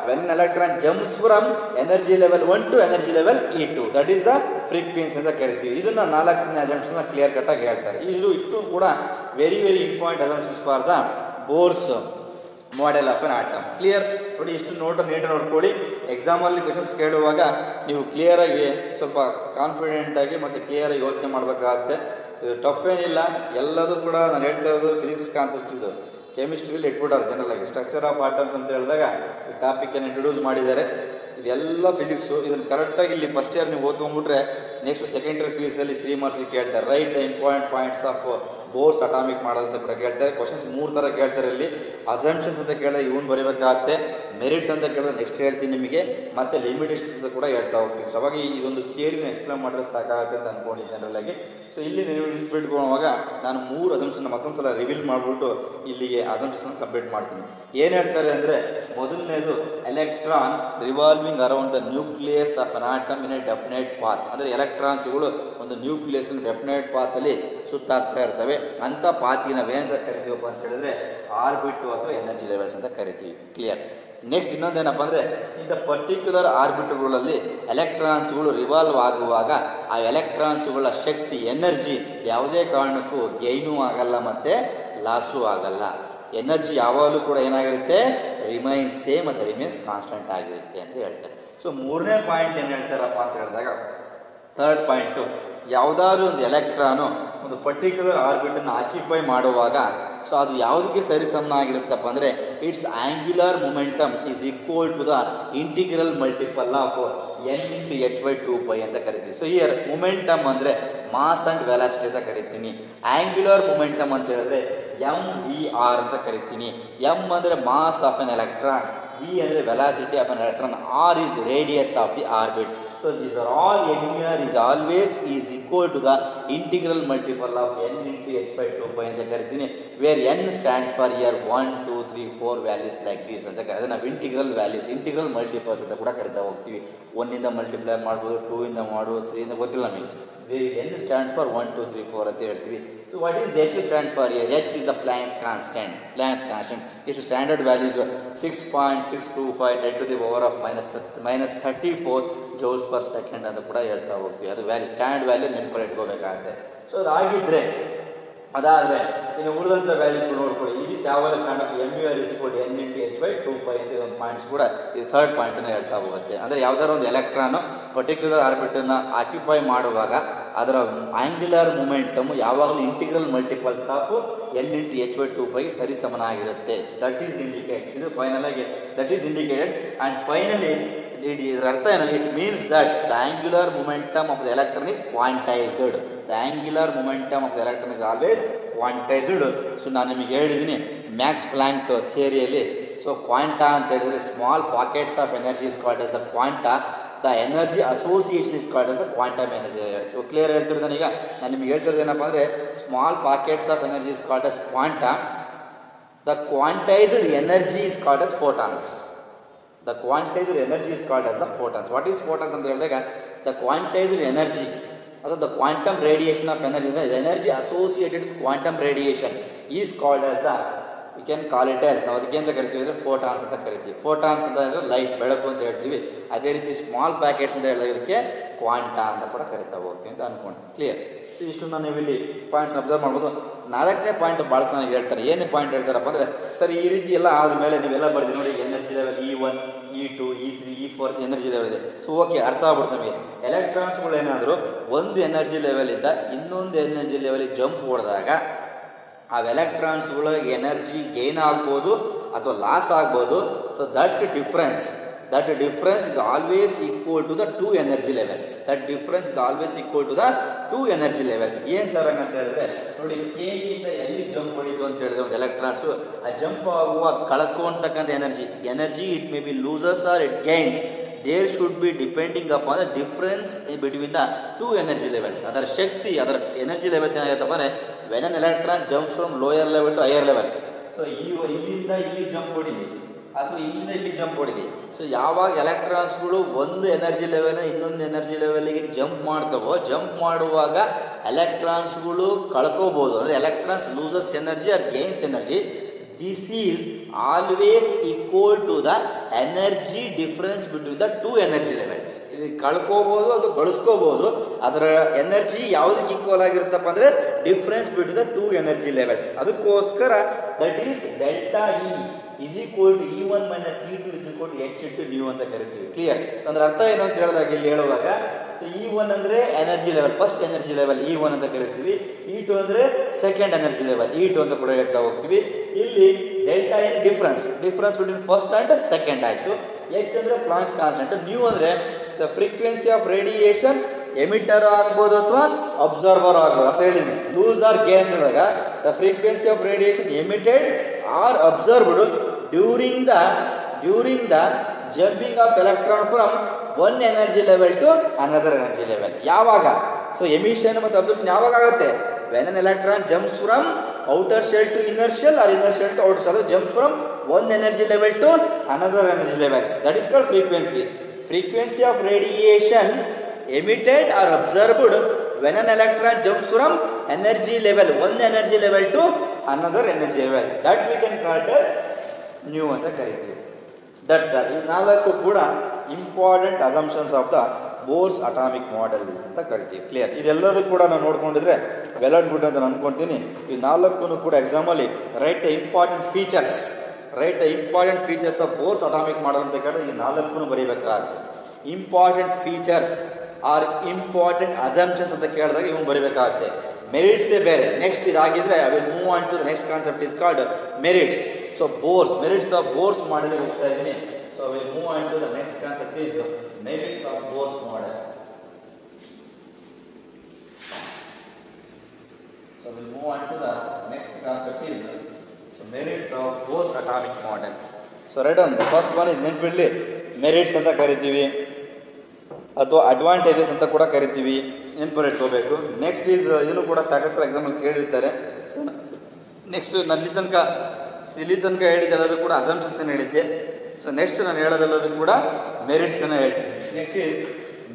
when an electron jumps from energy level 1 to energy level E2, that is the frequency ಅಂತ ಕರಿತೀವಿ. ಇದನ್ನು ನಾಲ್ಕನೇ assumption clear ಕಟ್ಟಾಗಿ ಹೇಳ್ತಾರೆ. ಇಷ್ಟು ಕೂಡ very important assumptions for the Bohr's model of an atom. Clear ನೋಡಿ, ಇಷ್ಟು ನೀಟಾಗಿ ನೋಡ್ಕೊಳ್ಳಿ. ಎಕ್ಸಾಮಲ್ಲಿ ಕ್ವೆಶನ್ಸ್ ಕೇಳುವಾಗ ನೀವು ಕ್ಲಿಯರಾಗಿ ಸ್ವಲ್ಪ ಕಾನ್ಫಿಡೆಂಟಾಗಿ ಮತ್ತು ಕ್ಲಿಯರಾಗಿ ಯೋಚನೆ ಮಾಡಬೇಕಾಗತ್ತೆ. ಇದು ಟಫ್ ಏನಿಲ್ಲ, ಎಲ್ಲದೂ ಕೂಡ ನಾನು ಹೇಳ್ತಾ ಇರೋದು ಫಿಸಿಕ್ಸ್ ಕಾನ್ಸೆಪ್ಟ್. ಇದು ಕೆಮಿಸ್ಟ್ರಿಯಲ್ಲಿ ಇಟ್ಬಿಟ್ಟಾರೆ ಜನರಲಾಗಿ. ಸ್ಟ್ರಕ್ಚರ್ ಆಫ್ ಆಟಮ್ಸ್ ಅಂತ ಹೇಳಿದಾಗ ಈ ಟಾಪಿಕನ್ನು ಇಂಟ್ರೊಡ್ಯೂಸ್ ಮಾಡಿದ್ದಾರೆ. ಇದೆಲ್ಲ ಫಿಸಿಕ್ಸು. ಇದನ್ನು ಕರೆಕ್ಟಾಗಿ ಇಲ್ಲಿ ಫಸ್ಟ್ ಇಯರ್ ನೀವು ಓದ್ಕೊಂಡ್ಬಿಟ್ರೆ ನೆಕ್ಸ್ಟ್ ಸೆಕೆಂಡರಿ ಫಿಸಿಕ್ಸಲ್ಲಿ 3 ಮಾರ್ಕ್ಸಿಗೆ ಕೇಳ್ತಾರೆ. Right the important points of Bohr's atomic ಮಾಡೋದಂತ ಕೂಡ ಕೇಳ್ತಾರೆ. ಕ್ವಶನ್ಸ್ 3 ಥರ ಕೇಳ್ತಾರೆ. ಇಲ್ಲಿ ಅಸಂಪ್ಷನ್ಸ್ ಅಂತ ಕೇಳಿದ್ರೆ ಇವನು ಬರೀಬೇಕಾಗತ್ತೆ, ಮೆರಿಟ್ಸ್ ಅಂತ ಕೇಳಿದ್ರೆ ನೆಕ್ಸ್ಟ್ ಹೇಳ್ತೀನಿ ನಿಮಗೆ, ಮತ್ತು ಲಿಮಿಟೇಷನ್ಸ್ ಅಂತ ಕೂಡ ಹೇಳ್ತಾ ಹೋಗ್ತೀವಿ. ಸೊ ಅವಾಗ ಇದೊಂದು ಥಿಯರಿನ ಎಕ್ಸ್ಪ್ಲೇನ್ ಮಾಡಿದ್ರೆ ಸಾಕಾಗುತ್ತೆ ಅಂತ ಅಂದ್ಕೊಂಡು ಜನರಲಾಗಿ. ಸೊ ಇಲ್ಲಿ ನೀವು ಬಿಟ್ಕೊಳ್ಳುವಾಗ ನಾನು 3 ಅಸಂಪ್ಷನ್ನ ಮತ್ತೊಂದು ಸಲ ರಿವೀಲ್ ಮಾಡಿಬಿಟ್ಟು ಇಲ್ಲಿಗೆ ಅಸಂಪ್ಷನ್ ಕಂಪ್ಲೀಟ್ ಮಾಡ್ತೀನಿ. ಏನು ಹೇಳ್ತಾರೆ ಅಂದರೆ, ಮೊದಲನೇದು electron revolving around the nucleus of an atom in a definite path. ಅಂದರೆ ಎಲೆಕ್ಟ್ರಾನ್ಸ್ಗಳು ಒಂದು ನ್ಯೂಕ್ಲಿಯಸ್ ಡೆಫಿನೈಟ್ ಪಾತಲ್ಲಿ ಸುತ್ತಾಗ್ತಾ ಇರ್ತವೆ. ಅಂಥ ಪಾತಿನ ನಾವೇನಂತ ಕರಿತೀವಪ್ಪ ಅಂತ ಹೇಳಿದ್ರೆ ಆರ್ಬಿಟ್ ಅಥವಾ ಎನರ್ಜಿ ಲೆವೆಲ್ಸ್ ಅಂತ ಕರಿತೀವಿ. ಕ್ಲಿಯರ್. ನೆಕ್ಸ್ಟ್ ಇನ್ನೊಂದೇನಪ್ಪ ಅಂದರೆ, ಇಂಥ ಪರ್ಟಿಕ್ಯುಲರ್ ಆರ್ಬಿಟ್ಗಳಲ್ಲಿ ಎಲೆಕ್ಟ್ರಾನ್ಸ್ಗಳು ರಿವಾಲ್ವ್ ಆಗುವಾಗ ಆ ಎಲೆಕ್ಟ್ರಾನ್ಸ್ಗಳ ಶಕ್ತಿ ಎನರ್ಜಿ ಯಾವುದೇ ಕಾರಣಕ್ಕೂ ಗೈನೂ ಆಗಲ್ಲ ಮತ್ತು ಲಾಸೂ ಆಗಲ್ಲ. ಎನರ್ಜಿ ಯಾವಾಗಲೂ ಕೂಡ ಏನಾಗಿರುತ್ತೆ, ರಿಮೈನ್ಸ್ ಸೇಮ್ ಮತ್ತು ರಿಮೈನ್ಸ್ ಕಾನ್ಸ್ಟೆಂಟ್ ಆಗಿರುತ್ತೆ ಅಂತ ಹೇಳ್ತಾರೆ. ಸೊ 3ನೇ ಪಾಯಿಂಟ್ ಏನು ಹೇಳ್ತಾರಪ್ಪ ಅಂತ ಹೇಳಿದಾಗ, ಥರ್ಡ್ ಪಾಯಿಂಟು, ಯಾವುದಾದ್ರೂ ಒಂದು ಎಲೆಕ್ಟ್ರಾನು ಒಂದು ಪರ್ಟಿಕ್ಯುಲರ್ ಆರ್ಬಿಟನ್ನು ಆಕ್ಯುಪೈ ಮಾಡುವಾಗ ಸೊ ಅದು ಯಾವುದಕ್ಕೆ ಸರಿಸಮನಾಗಿರುತ್ತಪ್ಪ ಅಂದರೆ, its angular momentum is equal to the integral multiple of n into h/2π ಅಂತ ಕರಿತೀವಿ. ಸೊ ಹಿಯರ್ ಮೊಮೆಂಟಮ್ ಅಂದರೆ ಮಾಸ್ ಆ್ಯಂಡ್ ವೆಲಾಸಿಟಿ ಅಂತ ಕರಿತೀನಿ. ಆ್ಯಂಗ್ಯುಲರ್ ಮೊಮೆಂಟಮ್ ಅಂತ ಹೇಳಿದ್ರೆ MVR ಅಂತ ಕರಿತೀನಿ. M ಅಂದರೆ mass of an electron, V ಅಂದರೆ velocity of an electron, R is radius of the orbit. So these are all MVR is always is equal to the integral multiple of n into h/2π ಅಂತ ಕರಿತೀನಿ. Where n stands for here 1 2 3 4 values like this ಅಂತ ಕರೀತಾರೆ. ನಾವು integral values, integral multiples ಅಂತ ಕೂಡ ಕರಿತಾ ಹೋಗ್ತೀವಿ. 1 ಇಂದ ಮಲ್ಟಿಪ್ಲೈ ಮಾಡ್ಬೋದು, 2 ಇಂದ ಮಾಡ್ಬೋದು, 3 ಇಂದ ಗೊತ್ತಿಲ್ಲ ನಮಗೆ. N stands for 1, 2, 3, 4 ಅಂತ ಹೇಳ್ತೀವಿ. So what is H stands for here? H is the Planck's constant. Its standard value is 6.625 10 to the power of minus 34 joules per second ಅಂತ ಕೂಡ ಹೇಳ್ತಾ ಹೋಗ್ತೀವಿ. ಅದು ವ್ಯಾಲ್ಯೂ ಸ್ಟ್ಯಾಂಡರ್ಡ್ ವ್ಯಾಲ್ಯೂ ನೆನಪಲ್ಲಿ ಇಟ್ಕೋಬೇಕಾಗುತ್ತೆ. ಸೊ ಅದಾದರೆ ಇನ್ನು ಉಳಿದಂಥ ವ್ಯಾಲ್ಯೂಸ್ ನೋಡ್ಕೊಳ್ಳಿ. ಇದಕ್ಕೆ ಯಾವಾಗ ಕಾರಣಕ್ಕೆ MUR N/H/2π ಅಂತ ಇದೊಂದು ಪಾಯಿಂಟ್ಸ್ ಕೂಡ ಇದು ಥರ್ಡ್ ಪಾಯಿಂಟನ್ನು ಹೇಳ್ತಾ ಹೋಗುತ್ತೆ. ಅಂದರೆ ಯಾವುದಾದ್ರು ಒಂದು ಎಲೆಕ್ಟ್ರಾನು ಪರ್ಟಿಕ್ಯುಲರ್ ಆರ್ಬಿಟನ್ನು ಆಕ್ಯುಪೈ ಮಾಡುವಾಗ ಅದರ ಆಂಗ್ಯುಲರ್ ಮೂಮೆಂಟಮ್ ಯಾವಾಗಲೂ ಇಂಟಿಗ್ರಲ್ ಮಲ್ಟಿಪಲ್ಸ್ ಆಫ್ N/H/2π ಸರಿ ಸಮನಾಗಿರುತ್ತೆ. So that is indicates. ಇದು ಫೈನಲ್ ಆಗಿ that is indicated and finally ಇದರ ಅರ್ಥ ಏನು? It means that the angular momentum of the electron is quantized. The angular momentum of the electron is always quantized. So ನಾನು ನಿಮಗೆ ಹೇಳಿದ್ದೀನಿ Max Planck ಥಿಯರಿಯಲ್ಲಿ. So quanta ಅಂತ ಹೇಳಿದರೆ small pockets of energy is called as the quanta. The energy association is called as the quantum energy. So clear ಹೇಳ್ತಿರೋದು ನಾನೀಗ ನಾನು ನಿಮಗೆ ಹೇಳ್ತಿರೋದು ಏನಪ್ಪ ಅಂದರೆ small pockets of energy is called as quanta. The quantized energy is called as photons. The quantized energy is called as the photons. What is photons ಅಂತ ಹೇಳಿದಾಗ the quantized energy ಅಥವಾ the quantum radiation of energy, the energy associated with quantum radiation is called as the, we can call it as, ನಾವು ಅದಕ್ಕೆ ಅಂತ ಕರಿತೀವಿ ಅಂದರೆ photons ಅಂತ ಕರಿತೀವಿ. ಫೋಟಾನ್ಸ್ ಅಂತ ಅಂದರೆ ಲೈಟ್, ಬೆಳಕು ಅಂತ ಹೇಳ್ತೀವಿ. ಅದೇ ರೀತಿ ಸ್ಮಾಲ್ ಪ್ಯಾಕೆಟ್ಸ್ ಅಂತ ಹೇಳಿದಕ್ಕೆ ಕ್ವಾಂಟಾ ಅಂತ ಕೂಡ ಕರಿತಾ ಹೋಗ್ತೀವಿ ಅಂತ ಅಂದ್ಕೊಂಡು ಕ್ಲಿಯರ್. ಸೊ ಇಷ್ಟು ನಾನು ಇಲ್ಲಿ ಪಾಯಿಂಟ್ಸ್ ಅಬ್ಸರ್ವ್ ಮಾಡ್ಬೋದು. 4ನೇ ಪಾಯಿಂಟ್ ಭಾಳ ಚೆನ್ನಾಗಿ ಹೇಳ್ತಾರೆ. ಏನೇ ಪಾಯಿಂಟ್ ಹೇಳ್ತಾರಪ್ಪ ಅಂದರೆ ಸರ್ ಈ ರೀತಿ ಎಲ್ಲ ಆದಮೇಲೆ ನೀವೆಲ್ಲ ಬರ್ತೀವಿ ನೋಡಿ energy level E1 E2 E3 E4 energy level ಇದೆ. ಸೊ ಓಕೆ, ಅರ್ಥ ಆಗ್ಬಿಡ್ತು ನಮಗೆ. ಎಲೆಕ್ಟ್ರಾನ್ಸ್ಗಳು ಏನಾದರೂ ಒಂದು ಎನರ್ಜಿ ಲೆವೆಲಿಂದ ಇನ್ನೊಂದು ಎನರ್ಜಿ ಲೆವೆಲಿಗೆ ಜಂಪ್ ಹೊಡೆದಾಗ ಆ ಎಲೆಕ್ಟ್ರಾನ್ಸ್ಗಳ ಎನರ್ಜಿ ಗೇನ್ ಆಗ್ಬೋದು ಅಥವಾ ಲಾಸ್ ಆಗ್ಬೋದು. So that difference is always equal to the two energy levels. ಏನು ಸರ್ ಹಂಗಂತ ಹೇಳಿದ್ರೆ ನೋಡಿ, ಕೆ ಇಂದ ಎಲ್ಲಿ ಜಂಪ್ ಹೊಡಿತು ಅಂತ ಹೇಳಿದ್ರೆ ಒಂದು ಎಲೆಕ್ಟ್ರಾನ್ಸು ಆ ಜಂಪ್ ಆಗುವ ಕಳ್ಕೊಂತಕ್ಕಂಥ energy it may be loses or it gains. There should be depending upon the difference between the two energy levels. ಅದರ ಶಕ್ತಿ, ಅದರ ಎನರ್ಜಿ ಲೆವೆಲ್ಸ್ ಏನಾಗುತ್ತಪ್ಪ ಅಂದರೆ when an electron jump from lower level to higher level. So ಇಲ್ಲಿಂದ ಇಲ್ಲಿ jump ಹೊಡಿದೆ ಅಥವಾ ಇಲ್ಲಿಂದ ಇಲ್ಲಿ ಜಂಪ್ ಹೊಡಿದೆ. ಸೊ ಯಾವಾಗ ಎಲೆಕ್ಟ್ರಾನ್ಸ್ಗಳು ಒಂದು ಎನರ್ಜಿ ಲೆವೆಲ್ ಇನ್ನೊಂದು ಎನರ್ಜಿ ಲೆವೆಲ್ಗೆ ಜಂಪ್ ಮಾಡ್ತವೋ, ಜಂಪ್ ಮಾಡುವಾಗ ಎಲೆಕ್ಟ್ರಾನ್ಸ್ಗಳು ಕಳ್ಕೋಬೋದು. ಅಂದರೆ electrons loses energy or gains energy. This is always equal to the energy difference between the two energy levels. ಇದು ಕಳ್ಕೋಬೋದು ಅದು ಗಳಿಸ್ಕೋಬೋದು. ಅದರ ಎನರ್ಜಿ ಯಾವುದಕ್ಕೆ ಈಕ್ವಲ್ ಆಗಿರುತ್ತಪ್ಪ ಅಂದರೆ difference between the two energy levels. ಅದಕ್ಕೋಸ್ಕರ that is delta E is equal to E1 minus E2 is equal to H into nu ಅಂತ ಕರಿತೀವಿ. ಕ್ಲಿಯರ್? ಸೊ ಅಂದ್ರೆ ಅರ್ಥ ಏನು ಅಂತ ಹೇಳಿದಾಗ ಇಲ್ಲಿ ಹೇಳುವಾಗ, ಸೊ E1 ಅಂದರೆ energy level, first energy level E1 ಅಂತ ಕರಿತೀವಿ. E2 ಅಂದರೆ ಸೆಕೆಂಡ್ ಎನರ್ಜಿ ಲೆವೆಲ್ E2 ಅಂತ ಕೂಡ ಹೇಳ್ತಾ ಹೋಗ್ತೀವಿ. ಇಲ್ಲಿ ಡೆಲ್ಟಾ ಏನು difference between first and second ಆಯಿತು. H ಅಂದರೆ ಪ್ಲಾಂಕ್ಸ್ ಕಾನ್ಸ್ಟೆಂಟ್. ನ್ಯೂ ಅಂದರೆ the frequency of radiation emitter ಆಗ್ಬೋದು ಅಥವಾ ಅಬ್ಸರ್ವರ್ ಆಗ್ಬೋದು ಅಂತ ಹೇಳಿದ್ವಿ. ಲೂಸ್ ಆರ್ ಗೇನ್ ಅಂತ ಹೇಳಿದಾಗ the frequency of radiation emitted or observed during the jumping of electron from one energy level to another energy level. ಯಾವಾಗ? So emission ಮತ್ತು absorption ಯಾವಾಗ ಆಗುತ್ತೆ? When an electron jumps from outer shell to inner shell or inner shell to outer shell, jumps from one energy level to another energy levels. That is called frequency of radiation emitted or observed when an electron jumps from energy level, one energy level to another energy level. That we can call it as nu ಅಂತ ಕರಿತೀವಿ. That's all. ಈ 4 ಕೂಡ important assumptions of the Bohr's atomic model ಅಂತ ಕರಿತೀವಿ. Clear? ಇದೆಲ್ಲದೂ ಕೂಡ ನಾವು ನೋಡ್ಕೊಂಡಿದ್ರೆ well and good ಅಂತ ನಾನು ಅಂದ್ಕೊಳ್ತೀನಿ. ಈ 4 ಕೂಡ ಎಕ್ಸಾಮಲ್ಲಿ write the important features of Bohr's atomic model ಅಂತ ಕೇಳಿದ್ರೆ ಈ 4 ಬರೀಬೇಕಾಗುತ್ತೆ. Important features or important assumptions ಅಂತ ಕೇಳಿದಾಗ ಇವನು ಬರೀಬೇಕಾಗುತ್ತೆ. ಮೆರಿಟ್ಸೇ ಬೇರೆ. ನೆಕ್ಸ್ಟ್ ಇದಾಗಿದ್ದರೆ I will move on to the next concept is called merits. So merits of Bohr's model ಹೋಗ್ತಾ ಇದ್ದೀನಿ. So I will move on to the next concept is merits of Bohr's model. So will move on to the next concept is merits of Bohr's atomic model. So right on the first one is ನೆನಪಿರಲಿ, merits ಅಂತ ಕರಿತೀವಿ ಅಥವಾ advantages ಅಂತ ಕೂಡ ಕರಿತೀವಿ. ನೆನಪಲ್ಲಿ ಇಟ್ಕೋಬೇಕು. Next is ಇದನ್ನು ಕೂಡ ಸಾಕಷ್ಟು ಎಕ್ಸಾಂಪಲ್ ಕೇಳಿರ್ತಾರೆ. ಸೊ ನೆಕ್ಸ್ಟ್ ಇಲ್ಲಿ ತನಕ ಹೇಳಿದ್ದೆಲ್ಲದು ಕೂಡ ಅಸಂಪ್ಷನ್ಸ್ ಏನು ಹೇಳಿದ್ದೆ. ಸೊ ನೆಕ್ಸ್ಟ್ ನಾನು ಹೇಳೋದೆಲ್ಲದು ಕೂಡ ಮೆರಿಟ್ಸ್ ಅನ್ನು ಹೇಳ್ತೀನಿ. Next is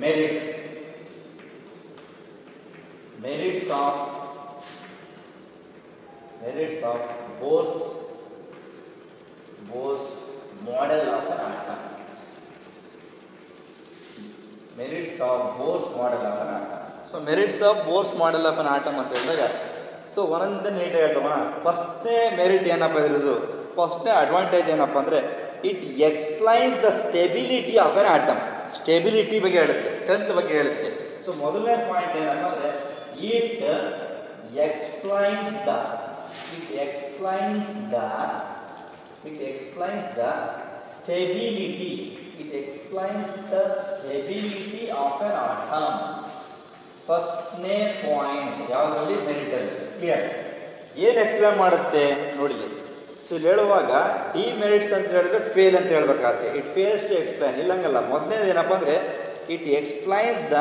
merits. merits of Bohr's model of an atom. Merits of Bohr's model of an atom. So merits of Bohr's model of an atom ಅಂತ ಹೇಳಿದಾಗ ಸೊ ಒಂದೊಂದು ನೀಟಾಗಿ ಹೇಳ್ತವಣ. ಫಸ್ಟ್ನೇ ಮೆರಿಟ್ ಏನಪ್ಪ ಇರೋದು, ಫಸ್ಟ್ನೇ ಅಡ್ವಾಂಟೇಜ್ ಏನಪ್ಪ ಅಂದರೆ it explains the stability of an atom. Stability ಬಗ್ಗೆ ಹೇಳುತ್ತೆ, ಸ್ಟ್ರೆಂತ್ ಬಗ್ಗೆ ಹೇಳುತ್ತೆ. ಸೊ ಮೊದಲನೇ ಪಾಯಿಂಟ್ ಏನಪ್ಪ ಅಂದರೆ it explains the stability. It explains the stability of an atom. ಫಸ್ಟ್ನೇ ಪಾಯಿಂಟ್ ಯಾವುದರಲ್ಲಿ, ಮೆರಿಟಲ್ಲಿ. ಕ್ಲಿಯರ್? ಏನು ಎಕ್ಸ್ಪ್ಲೇನ್ ಮಾಡುತ್ತೆ ನೋಡಿ. ಸೊ ಇಲ್ಲಿ ಹೇಳುವಾಗ ಡಿಮೆರಿಟ್ಸ್ ಅಂತ ಹೇಳಿದ್ರೆ ಫೇಲ್ ಅಂತ ಹೇಳ್ಬೇಕಾಗತ್ತೆ. It fails to explain. ಇಲ್ಲಂಗಲ್ಲ, ಮೊದಲನೇದು ಏನಪ್ಪ ಅಂದರೆ it explains the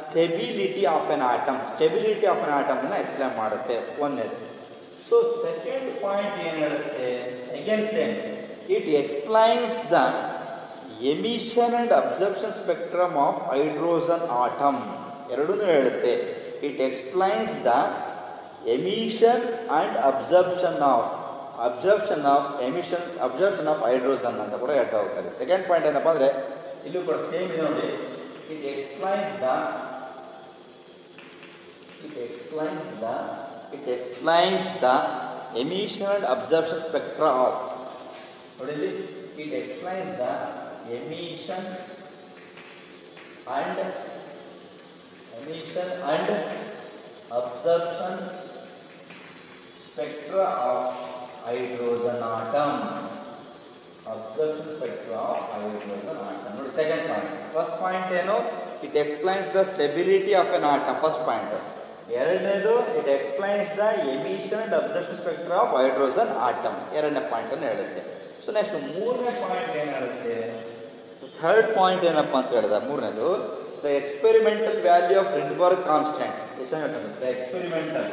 stability of an atom. Stability of an ಆಟಮನ್ನು ಎಕ್ಸ್ಪ್ಲೇನ್ ಮಾಡುತ್ತೆ, ಒಂದನೇದು. ಸೊ ಸೆಕೆಂಡ್ ಪಾಯಿಂಟ್ ಏನು ಹೇಳುತ್ತೆ, again same, it explains the emission and absorption spectrum of hydrogen atom. ಎರಡೂ ಹೇಳುತ್ತೆ. It explains the emission and absorption of hydrogen ಅಂತ ಕೂಡ ಹೇಳ್ತಾ ಹೋಗ್ತಾರೆ. ಸೆಕೆಂಡ್ ಪಾಯಿಂಟ್ ಏನಪ್ಪ ಅಂದರೆ ಇಲ್ಲೂ ಕೂಡ ಸೇಮ್ ಇದೆ ನೋಡಿ. It explains the emission and absorption spectra of, ನೋಡಿ, it explains the emission and absorption spectra of hydrogen atom. ನೋಡಿ ಸೆಕೆಂಡ್ ಪಾಯಿಂಟ್. ಫಸ್ಟ್ ಪಾಯಿಂಟ್ ಏನು, it explains the stability of an atom, first point. ಎರಡನೇದು it explains the emission and absorption spectra of hydrogen atom, ಎರಡನೇ ಪಾಯಿಂಟನ್ನು ಹೇಳುತ್ತೆ. So next ಮೂರನೇ point ಏನು ಹೇಳುತ್ತೆ, third point ಏನಪ್ಪ ಅಂತ ಹೇಳಿದ, ಮೂರನೇದು the experimental value of Rydberg constant. ಎಷ್ಟು ಹೇಳ್ತಾರೆ, the experimental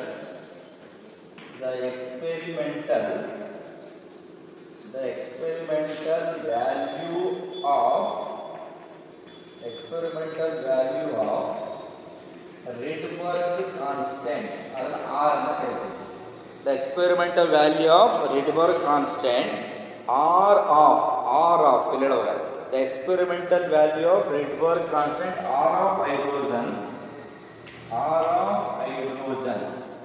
value of Rydberg constant, ಅದನ್ನು R ಅಂತ ಹೇಳ್ತೀವಿ. The experimental value of Rydberg constant R of ಇಲ್ಲಿ ಹೇಳುವಾಗ the experimental value of Rydberg constant R of hydrogen.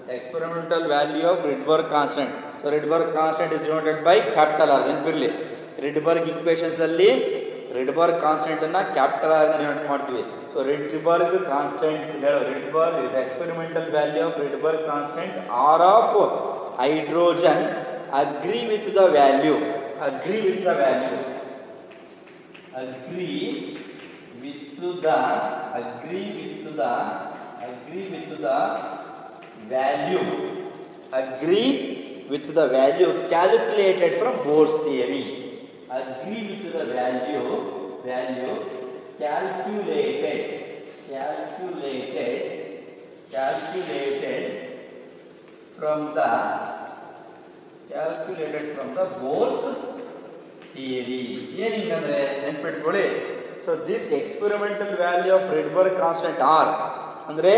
The experimental value of Rydberg constant. So Rydberg constant is denoted by capital R. ನೆನಪಿರಲಿ, Rydberg equations ಅಲ್ಲಿ Rydberg constant ಅನ್ನು capital R ಇಂದ denote ಮಾಡ್ತೀವಿ. So Rydberg constant ಹೇಳೋ, Rydberg is the experimental value of Rydberg constant R of hydrogen agree with the value calculated from Bohr's theory. Agree with the value calculated from the Bohr's theory. ಏನಂದ್ರೆ ನೆನಪಿಟ್ಕೊಳ್ಳಿ. So this experimental value of Rydberg constant R ಅಂದರೆ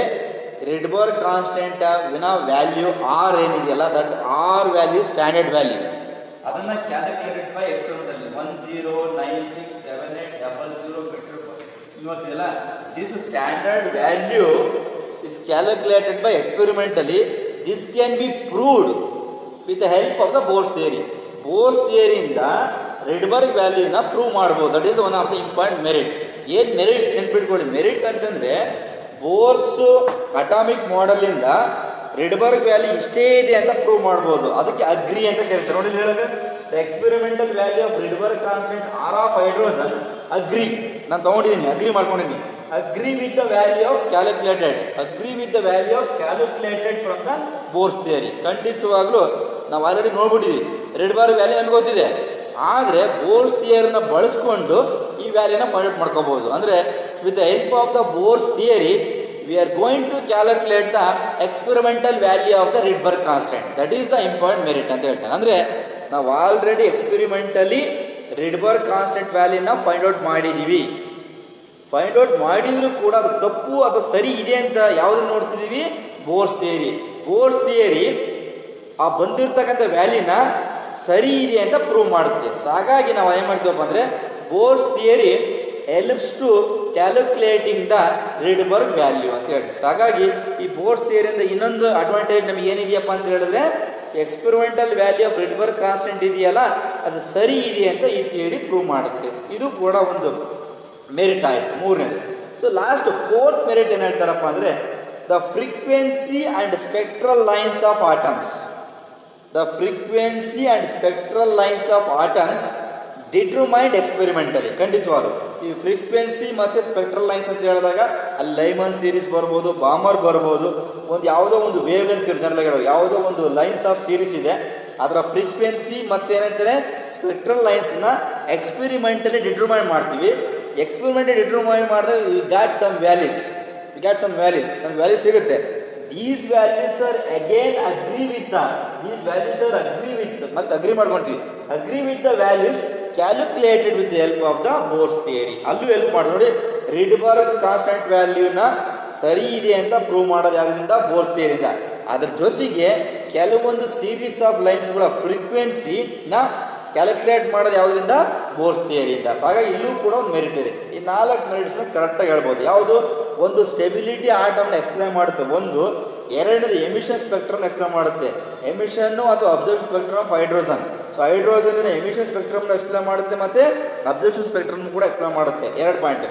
Rydberg constant ವಿನ value R ಏನಿದೆಯಲ್ಲ, that R value standard value, ಅದನ್ನು calculated by experimentally 10967800 ಇದೆಯಲ್ಲ, this standard value is calculated by experimentally. This can be proved with the help of the Bohr's theory. Bohr's theoryಯಿಂದ Rydberg ವ್ಯಾಲ್ಯೂನ prove ಮಾಡ್ಬೋದು. That is one of the important merit. ಏನು merit ನೆನ್ಪಿಟ್ಕೊಳ್ಳಿ, merit ಅಂತಂದರೆ Bohr's atomic ಮಾಡೆಲಿಂದ Rydberg value ಇಷ್ಟೇ ಇದೆ ಅಂತ prove ಮಾಡ್ಬೋದು. ಅದಕ್ಕೆ ಅಗ್ರಿ ಅಂತ ಕರೀತಾರೆ. ನೋಡಿ ಹೇಳೋದು, the experimental value of Rydberg constant R of hydrogen agree, ನಾನು ತೊಗೊಂಡಿದ್ದೀನಿ, ಅಗ್ರಿ ಮಾಡ್ಕೊಂಡಿದ್ದೀನಿ. Agree with the value of calculated from the Bohr's theory. ಖಂಡಿತವಾಗ್ಲೂ ನಾವು ಆಲ್ರೆಡಿ ನೋಡ್ಬಿಟ್ಟಿದ್ದೀವಿ, Rydberg ವ್ಯಾಲ್ಯೂ ನಮ್ಗೆ ಗೊತ್ತಿದೆ, ಆದರೆ Bohr's theoryನ ಬಳಸ್ಕೊಂಡು ಈ ವ್ಯಾಲ್ಯೂನ ಫೈಂಡ್ ಔಟ್ ಮಾಡ್ಕೋಬೋದು. ಅಂದರೆ with the help of the Bohr's theory we are going to calculate the experimental value of the Rydberg constant. That is the important merit ಅಂತ ಹೇಳ್ತಾನೆ. ಅಂದರೆ ನಾವು ಆಲ್ರೆಡಿ ಎಕ್ಸ್ಪೆರಿಮೆಂಟಲಿ Rydberg ಕಾನ್ಸ್ಟೆಂಟ್ ವ್ಯಾಲ್ಯೂನ find out ಮಾಡಿದ್ದೀವಿ. Find out ಮಾಡಿದರೂ ಕೂಡ ಅದು ತಪ್ಪು ಅಥವಾ ಸರಿ ಇದೆ ಅಂತ ಯಾವುದನ್ನು ನೋಡ್ತಿದ್ದೀವಿ, ಬೋರ್ಸ್ ಥಿಯರಿ ಆ ಬಂದಿರತಕ್ಕಂಥ ವ್ಯಾಲ್ಯೂನ ಸರಿ ಇದೆ ಅಂತ ಪ್ರೂವ್ ಮಾಡುತ್ತೆ. ಸೊ ಹಾಗಾಗಿ ನಾವು ಏನು ಮಾಡ್ತೀವಪ್ಪ ಅಂದರೆ Bohr's theory helps to calculating the Rydberg value ಅಂತ ಹೇಳ್ತೀವಿ. ಸೊ ಹಾಗಾಗಿ ಈ ಬೋರ್ಸ್ ಥಿಯರಿಯಿಂದ ಇನ್ನೊಂದು ಅಡ್ವಾಂಟೇಜ್ ನಮಗೆ ಏನಿದೆಯಪ್ಪ ಅಂತ ಹೇಳಿದ್ರೆ ಎಕ್ಸ್ಪೆರಿಮೆಂಟಲ್ ವ್ಯಾಲ್ಯೂ ಆಫ್ ರೀಡ್ಬರ್ಗ್ ಕಾನ್ಸ್ಟೆಂಟ್ ಇದೆಯಲ್ಲ ಅದು ಸರಿ ಇದೆ ಅಂತ ಈ ಥಿಯರಿ ಪ್ರೂವ್ ಮಾಡುತ್ತೆ. ಇದು ಕೂಡ ಒಂದು ಮೆರಿಟ್ ಆಯಿತು, ಮೂರನೇದು. ಸೊ ಲಾಸ್ಟ್ ಫೋರ್ತ್ ಮೆರಿಟ್ ಏನು ಹೇಳ್ತಾರಪ್ಪ ಅಂದರೆ the frequency and spectral lines of atoms. The frequency and spectral lines of atoms determined experimentally. ಖಂಡಿತವಾದ್ರು ಈ ಫ್ರೀಕ್ವೆನ್ಸಿ ಮತ್ತು ಸ್ಪೆಕ್ಟ್ರಲ್ ಲೈನ್ಸ್ ಅಂತ ಹೇಳಿದಾಗ ಅಲ್ಲಿ ಲೈಮನ್ ಸೀರೀಸ್ ಬರ್ಬೋದು, ಬಾಮರ್ ಬರ್ಬೋದು, ಒಂದು ಯಾವುದೋ ಒಂದು ವೇವ್ ಅಂತೀವಿ ಜನರಲ್, ಯಾವುದೋ ಒಂದು ಲೈನ್ಸ್ ಆಫ್ ಸೀರೀಸ್ ಇದೆ, ಅದರ ಫ್ರೀಕ್ವೆನ್ಸಿ ಮತ್ತೇನಂತಾರೆ ಸ್ಪೆಕ್ಟ್ರಲ್ ಲೈನ್ಸ್ನ ಎಕ್ಸ್ಪೆರಿಮೆಂಟಲಿ ಡಿಟರ್ಮೈನ್ ಮಾಡ್ತೀವಿ. ಎಕ್ಸ್ಪೆರಿಮೆಂಟಲಿ ಡಿಟರ್ಮೈನ್ ಮಾಡಿದಾಗ ವಿ ಗಾಟ್ ಸಮ್ ವ್ಯಾಲ್ಯೂಸ್ ನಮ್ಗೆ ವ್ಯಾಲ್ಯೂಸ್ ಸಿಗುತ್ತೆ. These values R again agree with ಮತ್ತೆ ಅಗ್ರಿ ಮಾಡ್ಕೊಳ್ತೀವಿ, agri with the values calculated with the help of the Bohr's theory. ಅಲ್ಲೂ help ಮಾಡಿ ನೋಡಿ, ರೀಡ್ಬರ್ಗ್ ಕಾನ್ಸ್ಟೆಂಟ್ ವ್ಯಾಲ್ಯೂನ ಸರಿ ಇದೆ ಅಂತ ಪ್ರೂವ್ ಮಾಡೋದು ಯಾವುದರಿಂದ? ಬೋರ್ಸ್ ಥಿಯರಿಯಿಂದ. ಅದ್ರ ಜೊತೆಗೆ ಕೆಲವೊಂದು ಸೀರೀಸ್ ಆಫ್ ಲೈನ್ಸ್ಗಳ ಫ್ರೀಕ್ವೆನ್ಸಿನ ಕ್ಯಾಲ್ಕುಲೇಟ್ ಮಾಡೋದು ಯಾವುದರಿಂದ? ಬೋರ್ಸ್ ಥಿಯರಿಯಿಂದ. ಹಾಗಾಗಿ ಇಲ್ಲೂ ಕೂಡ ಒಂದು ಮೆರಿಟ್ ಇದೆ. ಈ 4 ಮೆರಿಟ್ಸ್ನ ಕರೆಕ್ಟಾಗಿ ಹೇಳ್ಬೋದು. ಯಾವುದು? ಒಂದು ಸ್ಟೆಬಿಲಿಟಿ ಆಟಮ್ನ ಎಕ್ಸ್ಪ್ಲೈನ್ ಮಾಡುತ್ತೆ, ಒಂದು ಎರಡನೇದು ಎಮಿಷನ್ ಸ್ಪೆಕ್ಟ್ರಮ್ನ ಎಕ್ಸ್ಪ್ಲೈನ್ ಮಾಡುತ್ತೆ, ಎಮಿಷನ್ನು ಅಥವಾ observation spectrum of hydrogen. So ಹೈಡ್ರೋಜನ್ನ ಎಮಿಷನ್ ಸ್ಪೆಕ್ಟ್ರಮ್ನ ಎಕ್ಸ್ಪ್ಲೈನ್ ಮಾಡುತ್ತೆ ಮತ್ತು ಅಬ್ಸರ್ವೇಷನ್ ಸ್ಪೆಕ್ಟ್ರಮ್ ಕೂಡ ಎಕ್ಸ್ಪ್ಲೈನ್ ಮಾಡುತ್ತೆ. 2 ಪಾಯಿಂಟ್.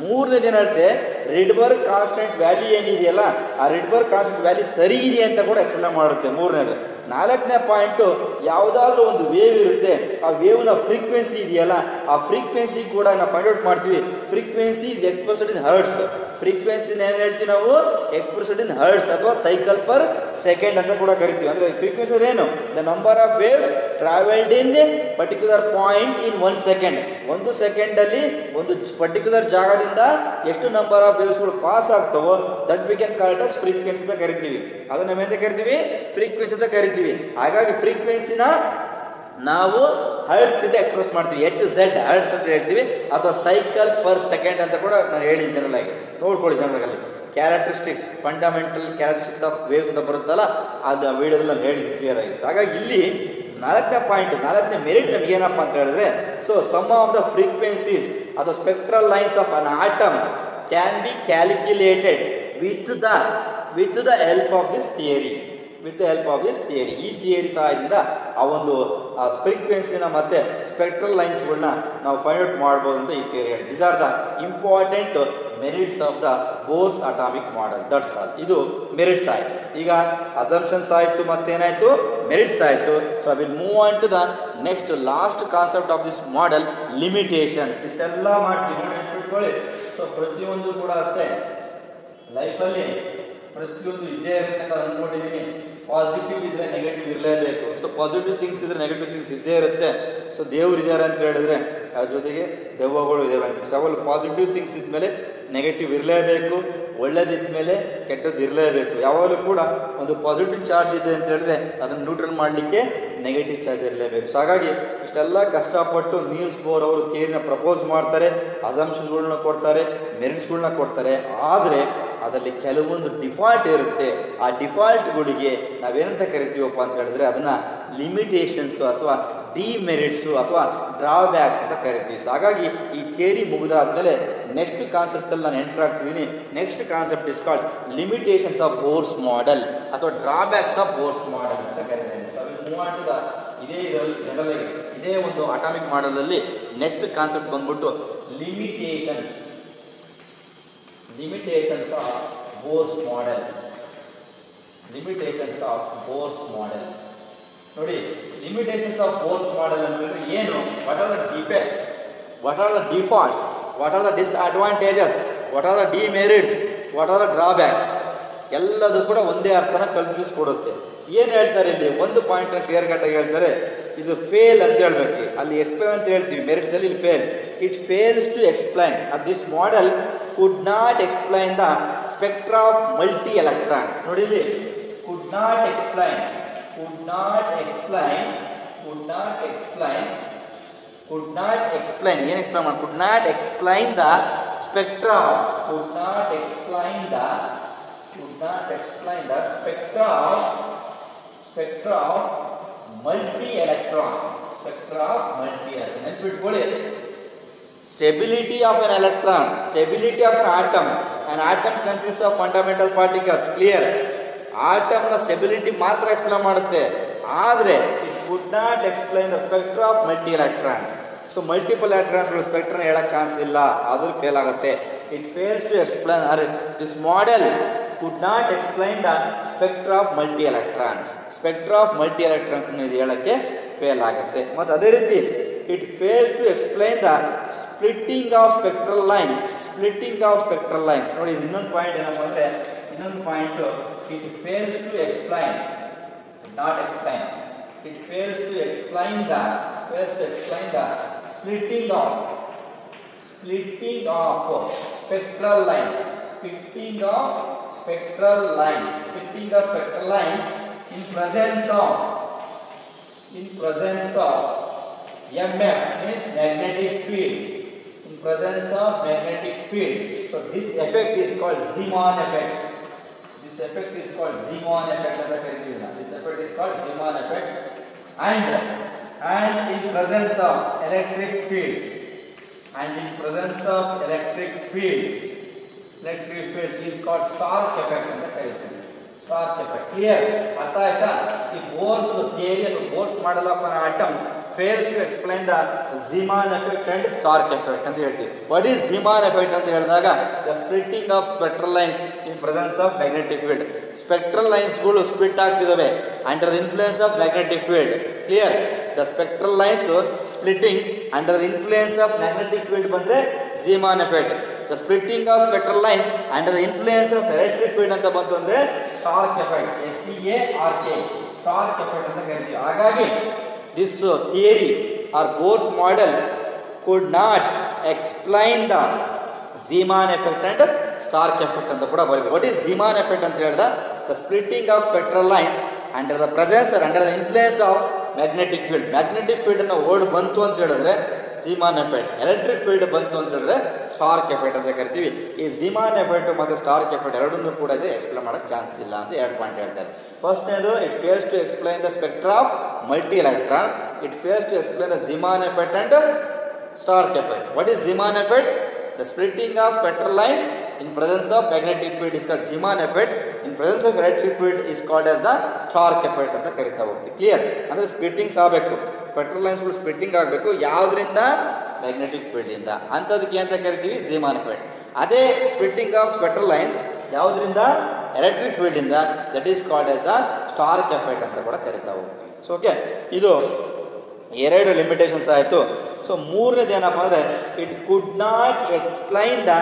ಮೂರನೇದು ಏನು ಹೇಳುತ್ತೆ? ರೀಡ್ಬರ್ಗ್ ಕಾನ್ಸ್ಟೆಂಟ್ ವ್ಯಾಲ್ಯೂ ಏನಿದೆಯಲ್ಲ ಆ ರೀಡ್ಬರ್ಗ್ ಕಾನ್ಸ್ಟೆಂಟ್ ವ್ಯಾಲ್ಯೂ ಸರಿ ಇದೆ ಅಂತ ಕೂಡ ಎಕ್ಸ್ಪ್ಲೈನ್ ಮಾಡುತ್ತೆ, ಮೂರನೇದು. 4ನೇ ಪಾಯಿಂಟು, ಯಾವುದಾದ್ರೂ ಒಂದು ವೇವ್ ಇರುತ್ತೆ, ಆ ವೇವ್ನ ಫ್ರೀಕ್ವೆನ್ಸಿ ಇದೆಯಲ್ಲ ಆ ಫ್ರೀಕ್ವೆನ್ಸಿ ಕೂಡ ನಾವು ಫೈಂಡ್ ಔಟ್ ಮಾಡ್ತೀವಿ. Frequency is expressed in hertz. ಫ್ರೀಕ್ವೆನ್ಸಿನ ಏನು ಹೇಳ್ತೀವಿ ನಾವು? ಎಕ್ಸ್ಪ್ರೆಸ್ಡ್ ಇನ್ ಹರ್ಟ್ಸ್ ಅಥವಾ ಸೈಕಲ್ ಪರ್ ಸೆಕೆಂಡ್ ಅಂತ ಕೂಡ ಕರಿತೀವಿ. ಅಂದರೆ ಫ್ರೀಕ್ವೆನ್ಸಿ ಏನು? The number of waves travelled in particular point in 1 second. 1 ಸೆಕೆಂಡಲ್ಲಿ ಒಂದು ಪರ್ಟಿಕ್ಯುಲರ್ ಜಾಗದಿಂದ ಎಷ್ಟು ನಂಬರ್ ಆಫ್ ವೇವ್ಸ್ಗಳು ಪಾಸ್ ಆಗ್ತವೋ that we can call it as frequency ಅಂತ ಕರಿತೀವಿ. ಅದನ್ನು ನಾವು ಎಂತ ಕರಿತೀವಿ? ಫ್ರೀಕ್ವೆನ್ಸಿ ಅಂತ ಕರಿತೀವಿ. ಹಾಗಾಗಿ ಫ್ರೀಕ್ವೆನ್ಸಿನ ನಾವು ಹರ್ಟ್ಸ್ ಇಂದ ಎಕ್ಸ್ಪ್ರೆಸ್ ಮಾಡ್ತೀವಿ, HZ ಹರ್ಟ್ಸ್ ಅಂತ ಹೇಳ್ತೀವಿ, ಅಥವಾ ಸೈಕಲ್ ಪರ್ ಸೆಕೆಂಡ್ ಅಂತ ಕೂಡ ನಾನು ಹೇಳಿದ್ದೀನಿ ಜನರಲ್ ಆಗಿ. ನೋಡ್ಕೊಳ್ಳಿ general characteristics, fundamental characteristics of waves ಅಂತ ಬರುತ್ತಲ್ಲ, ಅದು ಆ ವಿಡಿಯೋದಲ್ಲಿ ನಾನು ಹೇಳಿದ್ದೀನಿ ಕ್ಲಿಯರ್ ಆಗಿ. ಹಾಗಾಗಿ ಇಲ್ಲಿ 4ನೇ ಪಾಯಿಂಟ್, 4ನೇ ಮೆರಿಟ್ ನಮ್ಗೆ ಏನಪ್ಪ ಅಂತ ಹೇಳಿದ್ರೆ, so some of the frequencies ಅಥವಾ spectral lines of an atom can be calculated with the help of this theory. ಈ ಥಿಯರಿ ಸಹಾಯದಿಂದ ಆ ಒಂದು ಫ್ರೀಕ್ವೆನ್ಸಿನ ಮತ್ತು ಸ್ಪೆಕ್ಟ್ರಲ್ ಲೈನ್ಸ್ಗಳನ್ನ ನಾವು ಫೈಂಡ್ ಔಟ್ ಮಾಡ್ಬೋದು ಅಂತ ಈ ಥಿಯರಿ ಹೇಳಿ. These are the important merits of the Bohr's atomic model. That's all. ಇದು ಮೆರಿಟ್ಸ್ ಆಯಿತು. ಈಗ ಅಸಂಪ್ಷನ್ಸ್ ಆಯಿತು, ಮತ್ತೇನಾಯಿತು? ಮೆರಿಟ್ಸ್ ಆಯಿತು. So I will move on to the next last concept of this model, limitation. ಇಷ್ಟೆಲ್ಲ ಮಾಡ್ತೀವಿ ನೆನಪಿಟ್ಕೊಳ್ಳಿ. ಸೊ ಪ್ರತಿಯೊಂದು ಕೂಡ ಅಷ್ಟೇ ಲೈಫಲ್ಲಿ ಪ್ರತಿಯೊಂದು ಇದ್ದೇ ಇರುತ್ತೆ ಅಂತ ಅಂದ್ಕೊಂಡಿದ್ದೀನಿ. ಪಾಸಿಟಿವ್ ಇದ್ದರೆ ನೆಗೆಟಿವ್ ಇರಲೇಬೇಕು. ಸೊ ಪಾಸಿಟಿವ್ ಥಿಂಗ್ಸ್ ಇದ್ದರೆ ನೆಗೆಟಿವ್ ಥಿಂಗ್ಸ್ ಇದ್ದೇ ಇರುತ್ತೆ. ಸೊ ದೇವ್ರು ಇದ್ದಾರೆ ಅಂತ ಹೇಳಿದ್ರೆ ಅದ್ರ ಜೊತೆಗೆ ದೆವ್ವಗಳು ಇದ್ದಾವೆ ಅಂತ. ಸೊ ಅವೆಲ್ಲ ಪಾಸಿಟಿವ್ ಥಿಂಗ್ಸ್ ಇದ್ಮೇಲೆ ನೆಗೆಟಿವ್ ಇರಲೇಬೇಕು, ಒಳ್ಳೇದಿದ್ಮೇಲೆ ಕೆಟ್ಟದ್ದು ಇರಲೇಬೇಕು. ಯಾವಾಗಲೂ ಕೂಡ ಒಂದು ಪಾಸಿಟಿವ್ ಚಾರ್ಜ್ ಇದೆ ಅಂತ ಹೇಳಿದ್ರೆ ಅದನ್ನು ನ್ಯೂಟ್ರಲ್ ಮಾಡಲಿಕ್ಕೆ ನೆಗೆಟಿವ್ ಚಾರ್ಜ್ ಇರಲೇಬೇಕು. ಸೊ ಹಾಗಾಗಿ ಇಷ್ಟೆಲ್ಲ ಕಷ್ಟಪಟ್ಟು ನೀಲ್ಸ್ ಬೋರ್ ಅವರು ಥಿಯರಿನ ಪ್ರಪೋಸ್ ಮಾಡ್ತಾರೆ, ಅಸಂಪ್ಷನ್ಸ್ಗಳ್ನ ಕೊಡ್ತಾರೆ, ಮೆರಿಟ್ಸ್ಗಳ್ನ ಕೊಡ್ತಾರೆ. ಆದರೆ ಅದರಲ್ಲಿ ಕೆಲವೊಂದು ಡಿಫಾಲ್ಟ್ ಇರುತ್ತೆ. ಆ ಡಿಫಾಲ್ಟ್ಗಳಿಗೆ ನಾವೇನಂತ ಕರಿತೀವಪ್ಪ ಅಂತ ಹೇಳಿದ್ರೆ ಅದನ್ನು ಲಿಮಿಟೇಷನ್ಸು ಅಥವಾ ಡಿಮೆರಿಟ್ಸು ಅಥವಾ ಡ್ರಾಬ್ಯಾಕ್ಸ್ ಅಂತ ಕರಿತೀವಿ. ಸೊ ಹಾಗಾಗಿ ಈ ಥಿಯರಿ ಮುಗಿದಾದ್ಮೇಲೆ ನೆಕ್ಸ್ಟ್ ಕಾನ್ಸೆಪ್ಟಲ್ಲಿ ನಾನು ಎಂಟರ್ ಆಗ್ತಿದ್ದೀನಿ. Next concept is called limitations of Bohr's model ಅಥವಾ ಡ್ರಾಬ್ಯಾಕ್ಸ್ ಆಫ್ ಬೋರ್ಸ್ ಮಾಡೆಲ್ ಅಂತ ಕರಿತೀನಿ. ಸೊ ಇದೇ ಒಂದು ಅಟಾಮಿಕ್ ಮಾಡೆಲಲ್ಲಿ ನೆಕ್ಸ್ಟ್ ಕಾನ್ಸೆಪ್ಟ್ ಬಂದ್ಬಿಟ್ಟು ಲಿಮಿಟೇಷನ್ಸ್ ಆಫ್ ಬೋರ್ಸ್ ಮಾಡೆಲ್. ನೋಡಿ, ಲಿಮಿಟೇಷನ್ಸ್ ಆಫ್ ಬೋರ್ಸ್ ಮಾಡೆಲ್ ಅಂತಂದರೆ ಏನು? What are the defects, what are the defaults, what are the disadvantages, what are the demerits, what are the drawbacks, ಎಲ್ಲದೂ ಕೂಡ ಒಂದೇ ಅರ್ಥನ ಕಲ್ಪಿಸ್ಕೊಡುತ್ತೆ. ಏನು ಹೇಳ್ತಾರೆ ಇಲ್ಲಿ? ಒಂದು ಪಾಯಿಂಟ್ನ ಕ್ಲಿಯರ್ ಕಟ್ಟಾಗಿ ಹೇಳ್ತಾರೆ, ಇದು ಫೇಲ್ ಅಂತ ಹೇಳಬೇಕು. ಅಲ್ಲಿ ಎಕ್ಸ್ಪ್ಲೈನ್ ಅಂತ ಹೇಳ್ತೀವಿ, ಮೆರಿಟ್ಸಲ್ಲಿ ಇಲ್ಲಿ fail. It fails to explain this model could not explain the spectra of multi electrons. ನೋಡಿ ಇಲ್ಲಿ could not explain ಏನು ಎಕ್ಸ್ಪ್ಲೈನ್ ಮಾಡಿ? could not explain the spectra of not explain the spectra of multi-electron. Spectra of multi-electron. ನೆನಪಿಟ್ಕೊಳ್ಳಿ, stability of an electron, stability of an atom. An atom consists of fundamental particles. Clear? Atom ನ stability ಮಾತ್ರ explain ಮಾಡುತ್ತೆ, ಆದರೆ it could not explain the spectra of multi-electrons. So multiple ಎಲೆಕ್ಟ್ರಾನ್ಸ್ಗಳು ಸ್ಪೆಕ್ಟ್ರನ ಹೇಳಕ್ಕೆ chance ಇಲ್ಲ, ಅದು fail ಆಗುತ್ತೆ. It fails to explain, this model could not explain the spectra of multi-electrons. Spectra of multi-electrons ಇದು ಹೇಳಕ್ಕೆ ಫೇಲ್ ಆಗುತ್ತೆ. ಮತ್ತು ಅದೇ ರೀತಿ it fails to explain the splitting of spectral lines. Splitting of spectral lines. ನೋಡಿ ಇದು ಇನ್ನೊಂದು ಪಾಯಿಂಟ್ ಏನಪ್ಪ ಅಂದರೆ, ಇನ್ನೊಂದು point, it fails to explain, not explain. It fails to explain the splitting of spectral lines. Splitting of spectral lines in presence of MF means magnetic field. In presence of magnetic field. So this effect is called Zeeman effect. This effect is called Zeeman effect. This effect is called Zeeman effect. And in presence of electric field. And in presence of electric field is called Stark effect. Stark effect. Clear? Artha aita? The Bohr's theory and Bohr's model of an atom fails to explain the Zeeman effect and Stark effect ಅಂತ ಹೇಳ್ತೀವಿ. What is Zeeman effect ಅಂತ ಹೇಳಿದಾಗ, the splitting of spectral lines in presence of magnetic field. Spectral lines ಗಳು split ಆಗ್ತಿದಾವೆ under the influence of magnetic field. Clear? The spectral lines splitting under the influence of magnetic field ಬಂದ್ರೆ Zeeman effect. The splitting of spectral lines under the influence of electric field ಅಂತ ಬಂತು ಅಂದ್ರೆ Stark effect. STARK. Stark effect ಅಂತ ಕರೀತೀವಿ. ಹಾಗಾಗಿ this theory or Bohr's model could not explain the Zeeman effect and Stark effect ಅಂತ ಕೂಡ ಬರೀಬೇಕು. What is Zeeman effect ಅಂತ ಹೇಳಿದ, the splitting of spectral lines under the presence or under the influence of magnetic field. Magnetic field ಅನ್ನು ಓಡ್ ಬಂತು ಅಂತ ಹೇಳಿದ್ರೆ Zeeman effect. Electric field ಬಂತು ಅಂತ ಹೇಳಿದ್ರೆ Stark effect ಅಂತ ಕರಿತೀವಿ. ಈ Zeeman effect ಮತ್ತು Stark effect ಎರಡನ್ನೂ ಕೂಡ ಇದೆ ಎಕ್ಸ್ಪ್ಲೇನ್ ಮಾಡೋಕ್ಕೆ ಚಾನ್ಸ್ ಇಲ್ಲ ಅಂತ ಎರಡು ಪಾಯಿಂಟ್ ಹೇಳ್ತಾರೆ. ಫಸ್ಟ್ನೇದು, it fails to explain the spectra of multi-electron. It fails to explain the Zeeman effect and Stark effect. What is Zeeman effect? The splitting of spectral lines in presence of magnetic field is called Zeeman effect. In presence of electric field is called as the Stark effect ಅಂತ ಕರಿತಾ ಹೋಗ್ತೀವಿ. Clear? ಅಂದರೆ ಸ್ಪ್ಲಿಟ್ಟಿಂಗ್ಸ್ ಆಗಬೇಕು, spectral ಲೈನ್ಸ್ಗಳು splitting ಆಗಬೇಕು. ಯಾವುದರಿಂದ? Magnetic ಫೀಲ್ಡಿಂದ. ಅಂಥದಕ್ಕೆ ಅಂತ ಕರಿತೀವಿ Zeeman effect. ಅದೇ ಸ್ಪ್ಲಿಟ್ಟಿಂಗ್ ಆಫ್ ಸ್ಪೆಕ್ಟ್ರಲ್ ಲೈನ್ಸ್ ಯಾವುದರಿಂದ? ಎಲೆಕ್ಟ್ರಿಕ್ ಫೀಲ್ಡಿಂದ. That is called as the Stark effect ಅಂತ ಕೂಡ ಕರಿತಾ ಹೋಗ್ತೀವಿ. ಸೊ ಓಕೆ, ಇದು ಎರಡು ಲಿಮಿಟೇಷನ್ಸ್ ಆಯಿತು. ಸೊ ಮೂರನೇದು ಏನಪ್ಪ ಅಂದರೆ, it could not explain the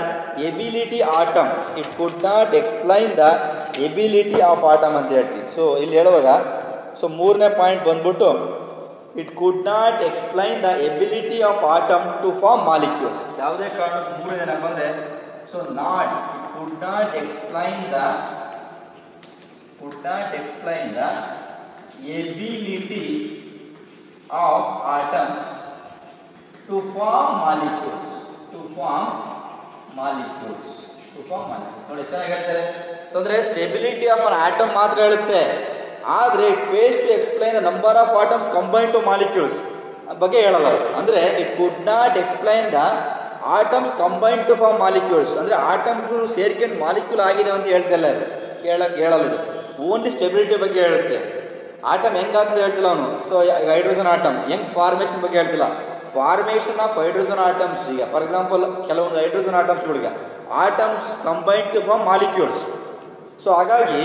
ability atom. It could not explain the ability of atom ಅಂತ ಹೇಳ್ತೀವಿ. ಸೊ ಇಲ್ಲಿ ಹೇಳುವಾಗ, ಸೊ ಮೂರನೇ ಪಾಯಿಂಟ್ ಬಂದ್ಬಿಟ್ಟು, it could not explain the ability of atom to form molecules. ಯಾವುದೇ ಕಾರಣಕ್ಕೂ ಮೂರನೇದು ಏನಪ್ಪ ಅಂದರೆ, so not it could not explain the ability of atoms to form molecules. ನೋಡಿ ಚೆನ್ನಾಗಿ ಹೇಳ್ತಾರೆ. ಸೊ ಅಂದರೆ ಸ್ಟೆಬಿಲಿಟಿ ಆಫ್ ಅನ್ ಆಟಮ್ ಮಾತ್ರ ಹೇಳುತ್ತೆ, ಆದರೆ it fails to explain the number of atoms combine to molecules ಬಗ್ಗೆ ಹೇಳಲ್ಲ. ಅಂದರೆ it could not explain the atoms combine to form molecules. ಅಂದರೆ ಆಟಮ್ಗಳು ಸೇರ್ಕೊಂಡು ಮಾಲಿಕ್ಯೂಲ್ ಆಗಿದೆ ಅಂತ ಹೇಳ್ತಿಲ್ಲ, ಹೇಳಲ್ಲ. ಇದು ಓನ್ಲಿ ಸ್ಟೆಬಿಲಿಟಿ ಬಗ್ಗೆ ಹೇಳುತ್ತೆ. ಆಟಮ್ ಹೆಂಗಾಗ್ತದೆ ಹೇಳ್ತಿಲ್ಲ ಅವನು. ಸೊ ಹೈಡ್ರೋಜನ್ ಆಟಮ್ ಹೆಂಗೆ ಫಾರ್ಮೇಷನ್ ಬಗ್ಗೆ ಹೇಳ್ತಿಲ್ಲ. ಫಾರ್ಮೇಷನ್ ಆಫ್ ಹೈಡ್ರೋಜನ್ ಆಟಮ್ಸ್, ಈಗ ಫಾರ್ ಎಕ್ಸಾಂಪಲ್ ಕೆಲವೊಂದು ಹೈಡ್ರೋಜನ್ ಆಟಮ್ಸ್ಗಳಿಗೆ atoms combine to form molecules. So ಹಾಗಾಗಿ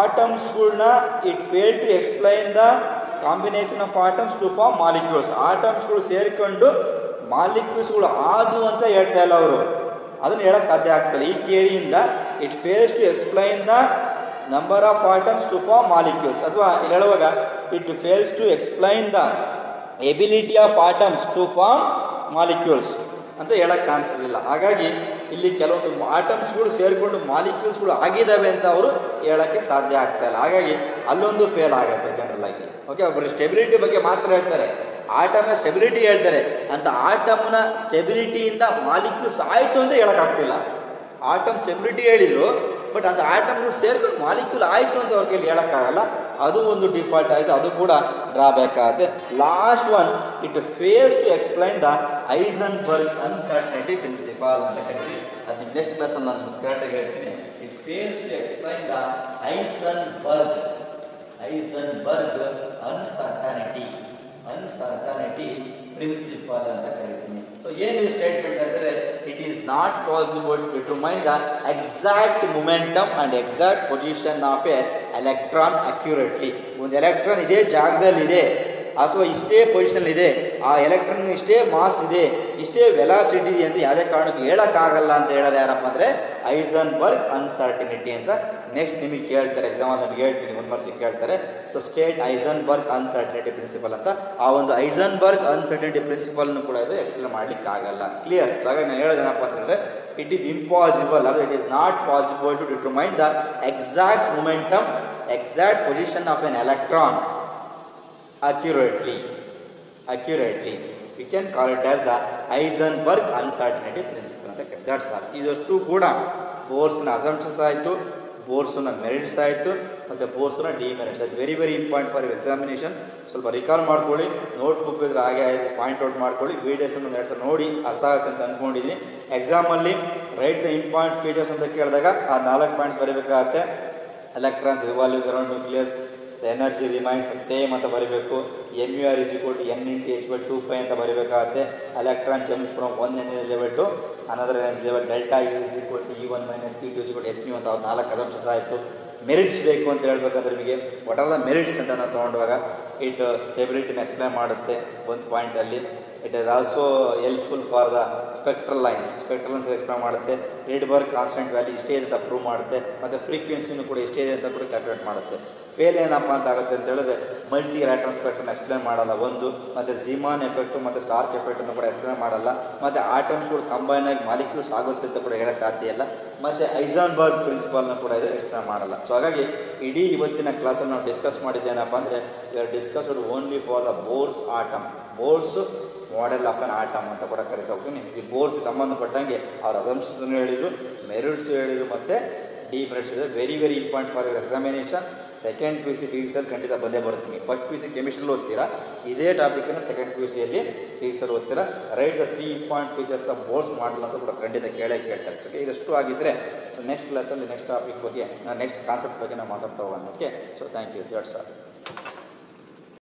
ಆಟಮ್ಸ್ಗಳನ್ನ it fail to explain the combination of atoms to form molecules. ಆಟಮ್ಸ್ಗಳು ಸೇರಿಕೊಂಡು ಮಾಲಿಕ್ಯೂಲ್ಸ್ಗಳು ಆದು ಅಂತ ಹೇಳ್ತಾ ಇಲ್ಲ ಅವರು, ಅದನ್ನು ಹೇಳೋಕ್ಕೆ ಸಾಧ್ಯ ಆಗ್ತಿಲ್ಲ. ಈ ಥಿಯರಿಯಿಂದ it fails to explain the number of atoms to form molecules. ಅಥವಾ ಇಲ್ಲಿ ಹೇಳುವಾಗ it fails to explain the ability of atoms to form molecules ಅಂತ ಹೇಳೋಕ್ಕೆ ಚಾನ್ಸಸ್ ಇಲ್ಲ. ಹಾಗಾಗಿ ಇಲ್ಲಿ ಕೆಲವೊಂದು ಆಟಮ್ಸ್ಗಳು ಸೇರಿಕೊಂಡು ಮಾಲಿಕ್ಯೂಲ್ಸ್ಗಳು ಆಗಿದ್ದಾವೆ ಅಂತ ಅವರು ಹೇಳೋಕ್ಕೆ ಸಾಧ್ಯ ಆಗ್ತಾ ಇಲ್ಲ. ಹಾಗಾಗಿ ಅಲ್ಲೊಂದು ಫೇಲ್ ಆಗುತ್ತೆ ಜನರಲ್ ಆಗಿ. ಓಕೆ, ಒಬ್ಬರು ಸ್ಟೆಬಿಲಿಟಿ ಬಗ್ಗೆ ಮಾತ್ರ ಹೇಳ್ತಾರೆ, ಆಟಮ್ನ ಸ್ಟೆಬಿಲಿಟಿ ಹೇಳ್ತಾರೆ ಅಂತ ಆಟಮ್ನ ಸ್ಟೆಬಿಲಿಟಿಯಿಂದ ಮಾಲಿಕ್ಯೂಲ್ಸ್ ಆಯಿತು ಅಂತ ಹೇಳೋಕ್ಕಾಗ್ತಿಲ್ಲ. ಆಟಮ್ ಸ್ಟೆಬಿಲಿಟಿ ಹೇಳಿದರು, ಬಟ್ ಅದು ಆಟಮ್ಗಳು ಸೇರ್ಕೊಂಡು ಮಾಲಿಕ್ಯೂಲ್ ಆಯಿತು ಅಂತ ಅವ್ರ ಕೈಲಿ ಹೇಳೋಕ್ಕಾಗಲ್ಲ. ಅದು ಒಂದು ಡಿಫಾಲ್ಟ್ ಆಯಿತು, ಅದು ಕೂಡ ಡ್ರಾಬ್ಯಾಕ್ ಆಗುತ್ತೆ. Last one, it fails to explain the Heisenberg uncertainty principle ಅಂತ ಕರಿತೀವಿ. ಅದು ನೆಕ್ಸ್ಟ್ ಕ್ಲಾಸಲ್ಲಿ ನಾನು ಕರೆಕ್ಟಾಗಿ ಹೇಳ್ತೀನಿ. It fails to explain the Heisenberg uncertainty principle ಅಂತ ಕರಿತೀನಿ. ಸೊ ಏನಿದೆ ಸ್ಟೇಟ್ಮೆಂಟ್ ಅಂದರೆ, it is not possible to determine the exact momentum and exact position of a electron accurately. ಒಂದು ಎಲೆಕ್ಟ್ರಾನ್ ಇದೇ ಜಾಗದಲ್ಲಿದೆ ಅಥವಾ ಇಷ್ಟೇ ಪೊಸಿಷನ್ ಇದೆ, ಆ ಎಲೆಕ್ಟ್ರಾನ್ ಇಷ್ಟೇ ಮಾಸ್ ಇದೆ, ಇಷ್ಟೇ ವೆಲಾಸಿಟಿ ಇದೆ ಅಂತ ಯಾವುದೇ ಕಾರಣಕ್ಕೂ ಹೇಳೋಕ್ಕಾಗಲ್ಲ ಅಂತ ಹೇಳೋರು ಯಾರಪ್ಪ ಅಂದರೆ ಐಸನ್ಬರ್ಗ್ ಅನ್ಸರ್ಟನಿಟಿ ಅಂತ. ನೆಕ್ಸ್ಟ್ ನಿಮಗೆ ಕೇಳ್ತಾರೆ ಎಕ್ಸಾಮಲ್ಲಿ, ನಮಗೆ ಹೇಳ್ತೀನಿ, ಒಂದು ಮಾರ್ಕ್ಸಿಗೆ ಕೇಳ್ತಾರೆ. ಸೊ ಸ್ಟೇಟ್ ಐಸನ್ಬರ್ಗ್ ಅನ್ಸರ್ಟನಿಟಿ ಪ್ರಿನ್ಸಿಪಲ್ ಅಂತ. ಆ ಒಂದು ಐಸನ್ಬರ್ಗ್ ಅನ್ಸರ್ಟನಿಟಿ ಪ್ರಿನ್ಸಿಪಲ್ನು ಕೂಡ ಇದು ಎಕ್ಸ್ಪ್ಲೇನ್ ಮಾಡಲಿಕ್ಕಾಗಲ್ಲ. ಕ್ಲಿಯರ್? ಸೊ ಹಾಗಾಗಿ ನಾನು ಹೇಳೋದೇನಪ್ಪ ಅಂತಂದರೆ, ಇಟ್ ಈಸ್ ಇಂಪಾಸಿಬಲ್, ಅಂದರೆ it is not possible to determine the exact momentum, exact position of an electron accurately. We can call it as the Heisenberg uncertainty principle ಅಂತ ಕರೀತಾರೆ. That's all. ಇದಷ್ಟು ಕೂಡ ಬೋರ್ಸ್ನ assumptions ಆಯಿತು, ಬೋರ್ಸ್ನ merits ಆಯಿತು, ಮತ್ತು ಬೋರ್ಸ್ನ demerits ಆಯಿತು. Very very important for your examination. ಸ್ವಲ್ಪ recall ಮಾಡ್ಕೊಳ್ಳಿ, notebook ಇದ್ರೆ ಹಾಗೆ ಪಾಯಿಂಟ್ ಔಟ್ ಮಾಡ್ಕೊಳ್ಳಿ, ವೀಡಿಯೋಸನ್ನು ಒಂದು 2 ಸಲ ನೋಡಿ ಅರ್ಥ ಆಗುತ್ತೆ ಅಂತ ಅಂದ್ಕೊಂಡಿದ್ದೀನಿ. ಎಕ್ಸಾಮಲ್ಲಿ ರೈಟ್ ದ ಇಂಪಾರ್ಟೆಂಟ್ ಫೀಚರ್ಸ್ ಅಂತ ಕೇಳಿದಾಗ ಆ 4 ಪಾಯಿಂಟ್ಸ್ ಬರೀಬೇಕಾಗತ್ತೆ. Electrons revolving around nucleus, the energy remains same ಅಂತ ಬರೀಬೇಕು. MUR = N/H/2π ಅಂತ ಬರೀಬೇಕಾಗತ್ತೆ. Electron jumps from one energy level to another energy level. Delta E = E1 - E2 = Hν ಅಂತ 4 ಅಸಂಪ್ಷನ್ಸ್ ಆಯಿತು. ಮೆರಿಟ್ಸ್ ಬೇಕು ಅಂತ ಹೇಳ್ಬೇಕಂದ್ರೆ ನಿಮಗೆ ವಾಟ್ ಆರ್ ದ ಮೆರಿಟ್ಸ್ ಅಂತ ನಾವು ತೊಗೊಂಡಾಗ, ಇಟ್ ಸ್ಟೆಬಿಲಿಟಿನ ಎಕ್ಸ್ಪ್ಲೇನ್ ಮಾಡುತ್ತೆ ಒಂದು ಪಾಯಿಂಟಲ್ಲಿ. It is also helpful for the spectral lines explain ಮಾಡುತ್ತೆ. ರೀಡ್ಬರ್ಗ್ ಕಾನ್ಸ್ಟೆಂಟ್ ವ್ಯಾಲ್ಯೂ ಇಷ್ಟೇ ಇದೆ ಅಂತ ಪ್ರೂವ್ ಮಾಡುತ್ತೆ, ಮತ್ತು ಫ್ರೀಕ್ವೆನ್ಸಿನೂ ಕೂಡ ಇಷ್ಟೇ ಇದೆ ಅಂತ ಕೂಡ ಕ್ಯಾಲ್ಕುಲೇಟ್ ಮಾಡುತ್ತೆ. ಫೇಲ್ ಏನಪ್ಪ ಅಂತ ಆಗುತ್ತೆ ಅಂತ ಹೇಳಿದ್ರೆ, ಮಲ್ಟಿ ಎಲೆಕ್ಟ್ರಾನ್ ಸ್ಪೆಕ್ಟ್ರನ್ನ ಎಕ್ಸ್ಪ್ಲೇನ್ ಮಾಡಲ್ಲ ಒಂದು, ಮತ್ತು ಝೀಮಾನ್ ಎಫೆಕ್ಟು ಮತ್ತು ಸ್ಟಾರ್ಕ್ ಎಫೆಕ್ಟನ್ನು ಕೂಡ ಎಕ್ಸ್ಪ್ಲೇನ್ ಮಾಡಲ್ಲ, ಮತ್ತು ಆಟಮ್ಸ್ಗಳು ಕಂಬೈನ್ ಆಗಿ ಮಾಲಿಕ್ಯೂಲ್ಸ್ ಆಗುತ್ತೆ ಅಂತ ಕೂಡ ಹೇಳೋಕ್ಕೆ ಸಾಧ್ಯ ಇಲ್ಲ, ಮತ್ತು ಐಸನ್ಬರ್ಗ್ ಪ್ರಿನ್ಸಿಪಲ್ನ ಕೂಡ ಇದು ಎಕ್ಸ್ಪ್ಲೇನ್ ಮಾಡಲ್ಲ. ಸೊ ಹಾಗಾಗಿ ಇಡೀ ಇವತ್ತಿನ ಕ್ಲಾಸಲ್ಲಿ ನಾವು ಡಿಸ್ಕಸ್ ಮಾಡಿದ್ದೇನಪ್ಪ ಅಂದರೆ, we are discussed only for the Bohr's atom, Bohr's model of an atom ಅಂತ ಕೂಡ ಕರಿತಾ ಹೋಗ್ತೀನಿ. ಈ ಬೋರ್ಸ್ ಸಂಬಂಧಪಟ್ಟಂಗೆ ಅವ್ರ ಅಸಂಪ್ಷನ್ಸನ್ನು ಹೇಳಿದರು, ಮೆರಿಟ್ಸ್ ಹೇಳಿದರು, ಮತ್ತು ಡಿಮೆರಿಟ್ಸ್ ಹೇಳಿದ್ರು. Very very important for your examination. Second PUC ಫಿಸಿಕ್ಸಲ್ಲಿ ಖಂಡಿತ ಬಂದೇ ಬರುತ್ತೆ. ಫಸ್ಟ್ PUC ಕೆಮಿಸ್ಟ್ರಿಯಲ್ಲಿ ಓದ್ತೀರಾ, ಇದೇ ಟಾಪಿಕನ್ನು ಸೆಕೆಂಡ್ PUCಯಲ್ಲಿ ಫಿಸಿಕ್ಸಲ್ಲಿ ಓದ್ತೀರಾ. Write the 3 important features of Bohr's model ಅಂತ ಕೂಡ ಖಂಡಿತ ಕೇಳ್ತಾರೆ. ಸೊ ಇದಷ್ಟು ಆಗಿದ್ದರೆ, ಸೊ ನೆಕ್ಸ್ಟ್ ಕ್ಲಾಸಲ್ಲಿ ನೆಕ್ಸ್ಟ್ ಟಾಪಿಕ್ ಬಗ್ಗೆ, ನೆಕ್ಸ್ಟ್ ಕಾನ್ಸೆಪ್ಟ್ ಬಗ್ಗೆ ನಾವು ಮಾತಾಡ್ತಾ ಹೋಗೋಣ. Okay, so thank you. That's all.